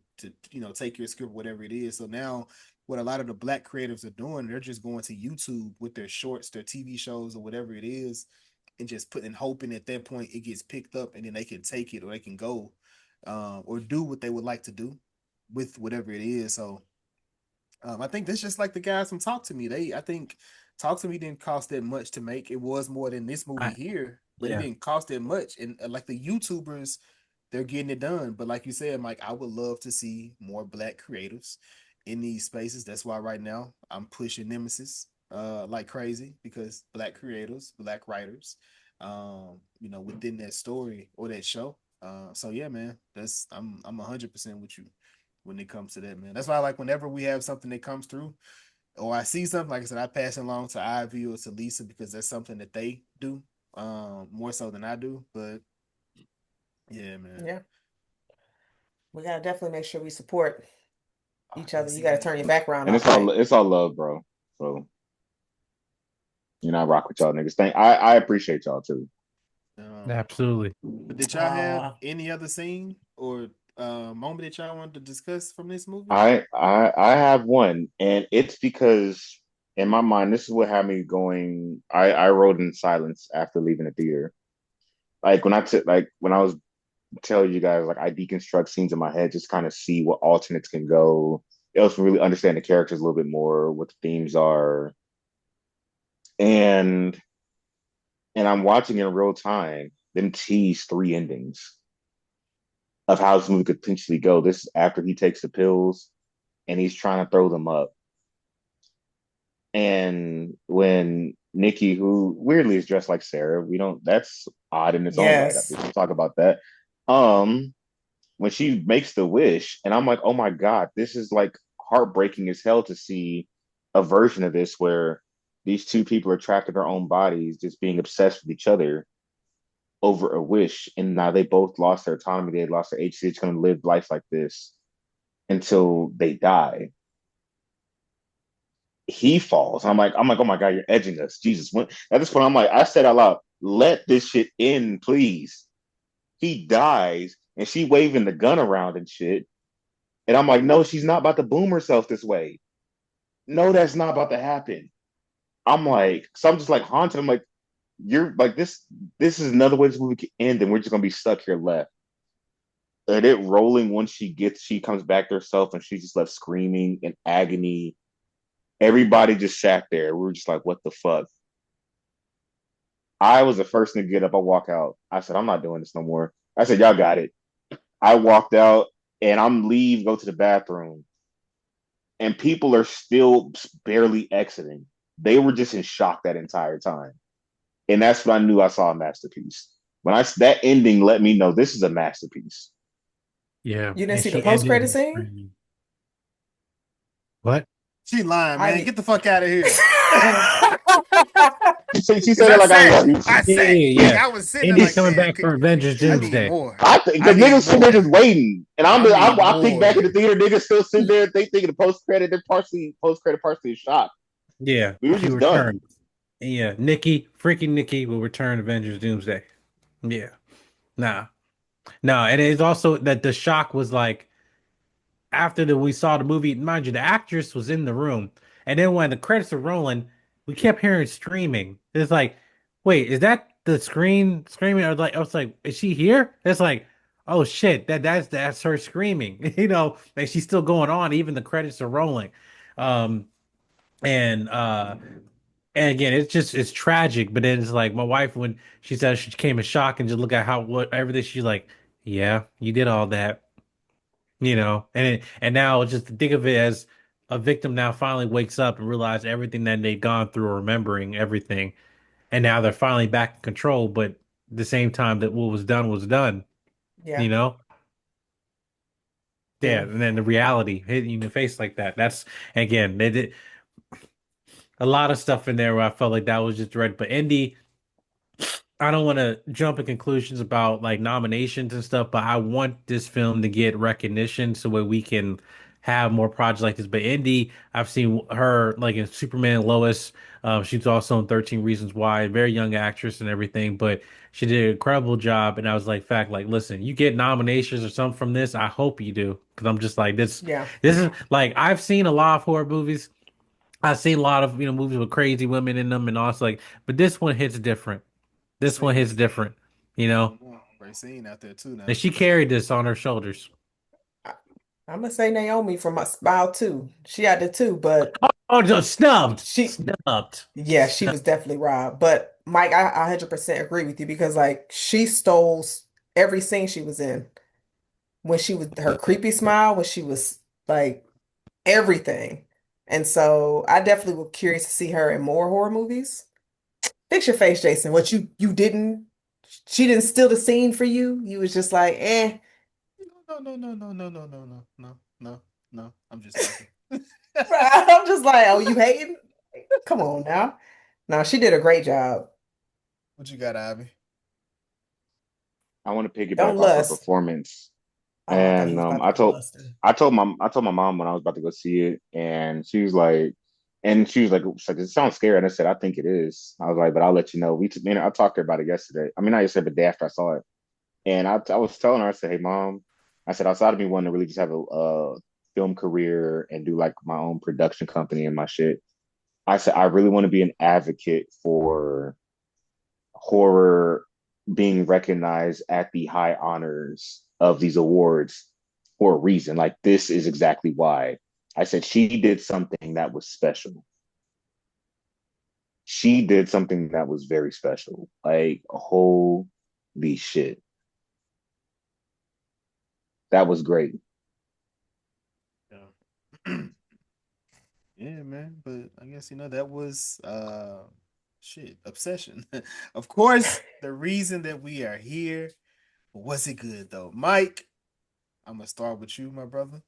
take your script whatever it is. So now what a lot of the black creatives are doing, they're just going to YouTube with their shorts, their TV shows or whatever it is, and just putting hoping at that point it gets picked up and then they can take it or they can go or do what they would like to do with whatever it is. So I think that's just like the guys from Talk to Me. I think Talk to Me didn't cost that much to make. It was more than this movie I, here, but it yeah. didn't cost that much. And like the YouTubers, they're getting it done. But like you said, Mike, I would love to see more black creatives in these spaces. That's why right now I'm pushing Nemesis like crazy because black creators, black writers, within that story or that show. So yeah, man, I'm 100% with you when it comes to that, man. That's why like whenever we have something that comes through or I see something, like I said, I pass it along to Ivy or to Lisa because that's something that they do more so than I do. But yeah, man. Yeah. We gotta definitely make sure we support Oh, I each can't other. You see gotta that. turn your background And off, right? it's all love, bro. So I rock with y'all niggas. I appreciate y'all too. Um, Absolutely. but did y'all have Uh, any other scene or moment that y'all wanted to discuss from this movie? I have one, and it's because in my mind, this is what had me going. I wrote in silence after leaving the theater. Like when I was telling you guys, like I deconstruct scenes in my head, just kind of see what alternates can go. It also really understand the characters a little bit more, what the themes are, and I'm watching in real time, then tease three endings of how this movie could potentially go. This is after he takes the pills and he's trying to throw them up. And when Nikki, who weirdly is dressed like Sarah, we don't that's odd in its own right. I yes. think we'll talk about that. Um, when she makes the wish, and I'm like, oh my God, this is like heartbreaking as hell to see a version of this where these two people are trapped in their own bodies, just being obsessed with each other over a wish. And now they both lost their autonomy, they lost their agency, it's gonna live life like this until they die. He falls. I'm like, oh my God, you're edging us. Jesus. When, at this point, I'm like, I said out loud, let this shit end, please. He dies, and she waving the gun around and shit. And I'm like, no, she's not about to boom herself this way. No, that's not about to happen. I'm like, so I'm just like haunted. I'm like, you're like this. This is another way this movie could end, and we're just gonna be stuck here left. And it rolling once she comes back to herself, and she's just left screaming in agony. Everybody just sat there. We were just like, what the fuck? I was the first to get up. I walk out. I said, I'm not doing this no more. I said, y'all got it. I walked out and I'm leave, go to the bathroom, and people are still barely exiting. They were just in shock that entire time. And that's when I knew I saw a masterpiece. When I that ending let me know this is a masterpiece. Yeah, You didn't and see the she post ended credit with scene? screaming. What? She lying, I man. did. Get the fuck out of here. She Because said it like I love you. I Yeah, sat. yeah, Like yeah. I was sitting there Indy's like, coming man, back for Avengers I need Doomsday. more. I think I because need niggas sitting there more. just waiting, and I need I peek back more. in the theater. Niggas still sitting there. They thinking the post credit. They're partially post credit, partially in shock. Yeah, We were she just done. returned. Yeah, freaking Nikki will return Avengers Doomsday. Yeah, nah, no, and it's also that the shock was like after we saw the movie. Mind you, the actress was in the room, and then when the credits are rolling, we kept hearing screaming. It's like, wait, is that the screen screaming? I was like, is she here? It's like, oh shit, that's her screaming. And she's still going on, even the credits are rolling. Um, and uh and again, it's tragic, but then it's like my wife when she said she came in shock and just look at how what everything she's like, yeah, you did all that, and now just to think of it as a victim now finally wakes up and realize everything that they've gone through, remembering everything, and now they're finally back in control, but at the same time that what was done, Yeah. you know? Yeah, Mm. and then the reality hitting you in the face like that. That's again, they did a lot of stuff in there where I felt like that was just right. But Indy, I don't want to jump to conclusions about like nominations and stuff, but I want this film to get recognition so that we can have more projects like this. But Indy, I've seen her like in Superman and Lois. She's also in 13 Reasons Why, very young actress and everything, but she did an incredible job. And I was like, listen, you get nominations or something from this, I hope you do. Because I'm just like, this, Yeah. this is like, I've seen a lot of horror movies. I've seen a lot of, movies with crazy women in them and all. It's like, but this one hits different. This one hits Scenes. different, you know. Great scene out there too And now. she carried this on her shoulders. I, I'm gonna say Naomi from my Smile too. She had it too, but Oh, no, snubbed, she, snubbed, yeah, she snubbed. was definitely robbed. But Mike, I 100% agree with you because like she stole every scene she was in. When she was her creepy smile, when she was like everything. And so I definitely was curious to see her in more horror movies. Fix your face, Jason. What you didn't she didn't steal the scene for you. You was just like, eh. No. I'm just joking. I'm just like, oh, you hating? Come on now. No, she did a great job. What you got, Ivy? I want to Don't piggyback off her lust. performance. Oh, I thought he And was about to go lusting. I told my mom when I was about to go see it, and she was like, it sounds scary. And I said, I think it is. I was like, but I'll let you know. I talked to her about it yesterday. I mean, not yesterday, but the day after I saw it. And I was telling her, I said, hey, mom, I said, outside of me wanting to really just have a film career and do like my own production company and my shit, I said, I really want to be an advocate for horror being recognized at the high honors of these awards for a reason. Like, this is exactly why. I said, she did something that was special. She did something that was very special. Like, holy shit. That was great. Yeah. Yeah, man. But I guess that was shit, obsession. Of course, the reason that we are here. Was it good though? Mike, I'm gonna start with you, my brother.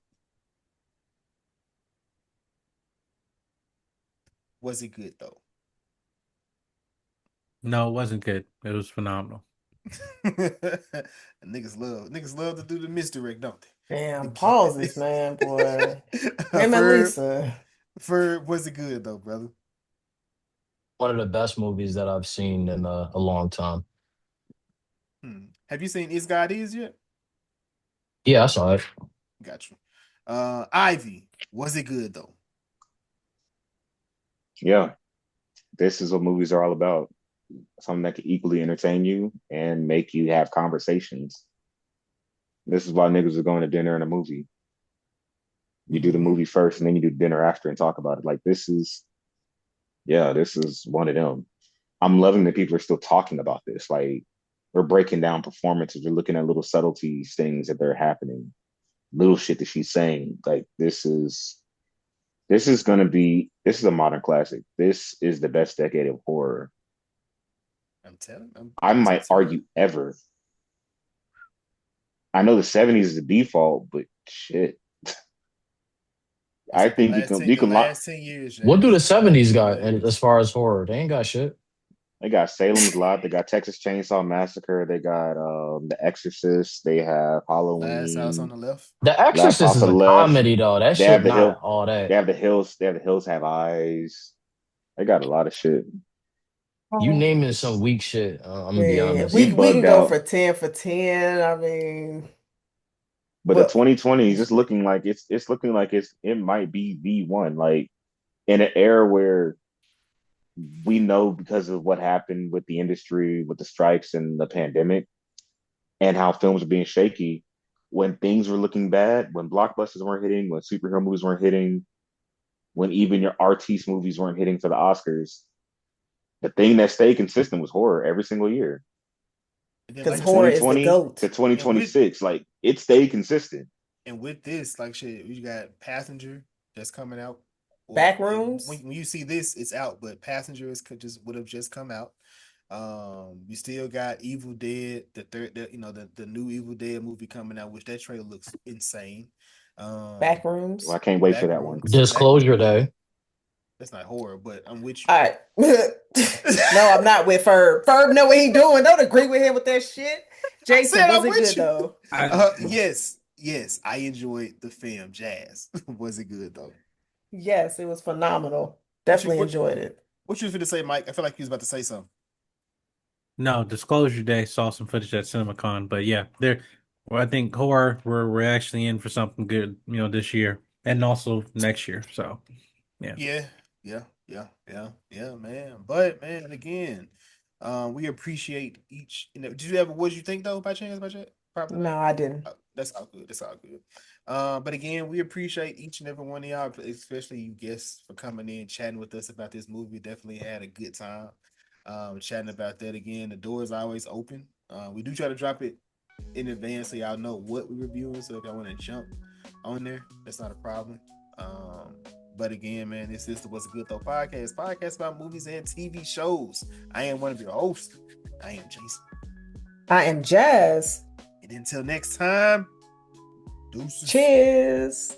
Was it good though? No, it wasn't good. It was phenomenal. Niggas love to do the misdirect, don't they? Damn, pauses, man, boy. Him and For Lisa. was it good though, brother? One of the best movies that I've seen in a long time. Have you seen Is God Is yet? Yeah, I saw it. Got you. Ivy, was it good though? Yeah, this is what movies are all about. Something that can equally entertain you and make you have conversations. This is why niggas are going to dinner and a movie. You do the Mm-hmm. movie first and then you do dinner after and talk about it. Like this is one of them. I'm loving that people are still talking about this. Like we're breaking down performances. We're looking at little subtleties, things that they're happening, little shit that she's saying. Like this is a modern classic. This is the best decade of horror. I'm telling. I I'm might telling. argue ever. I know the 70s is the default, but shit. I I said the think last ten, you the can lock. last 10 years, What do Jazz. the The last '70s 10 got as years. far as horror? They ain't got shit. They got Salem's Lot. They got Texas Chainsaw Massacre. They got The Exorcist. They have Last house on Halloween. the left. The Last Exorcist House is on the a Left. comedy though. That They shit have the not hill. all They that. have the hills. They have the hills have eyes. They got a lot of shit. You Oh, naming some weak shit. I'm gonna be man, honest. You we can bugged go for out. 10 for 10. I mean, But the but 2020s, it's looking like it's looking like it might be the one. Like in an era where we know because of what happened with the industry, with the strikes and the pandemic, and how films are being shaky. When things were looking bad, when blockbusters weren't hitting, when superhero movies weren't hitting, when even your artiste movies weren't hitting for the Oscars, the thing that stayed consistent was horror every single year. And then because like From you said, horror is the 2020 to GOAT. and with 2026, like it stayed consistent. and with this, like shit, you got Passenger that's coming out. Well, Backrooms, when you see this, it's out, but Passenger is just would have just come out. You still got Evil Dead, the third, the new Evil Dead movie coming out, which that trailer looks insane. Um, Well, Backrooms. I can't wait for that one. Disclosure Backrooms. Day. That's not horror, but I'm with you. All right. No, I'm not with Furb. Furb know what he doing. Don't agree with him with that shit. I Jason, said was I'm it with good you. though? I Yes, I enjoyed the film. Jazz was it good though? Yes, it was phenomenal. What you Definitely what enjoyed it. what you was going to say, Mike? I feel like you was about to say something. No, Disclosure Day saw some footage at CinemaCon, but yeah, there. Well, I think horror we're actually in for something good, this year and also next year. So yeah. Yeah, yeah, man. But man, again, we appreciate each. Did you ever? What did you think though? By chance, by chance? Probably not. No, I didn't. That's all good. That's all good. But again, we appreciate each and every one of y'all, especially you guests, for coming in, chatting with us about this movie. Definitely had a good time. Chatting about that again. The door is always open. We do try to drop it in advance so y'all know what we're reviewing. So if y'all want to jump on there, that's not a problem. Um, but again, man, this is the What's Good Though podcast about movies and TV shows. I am one of your hosts. I am Jason. I am Jazz. And until next time, deuces. Cheers.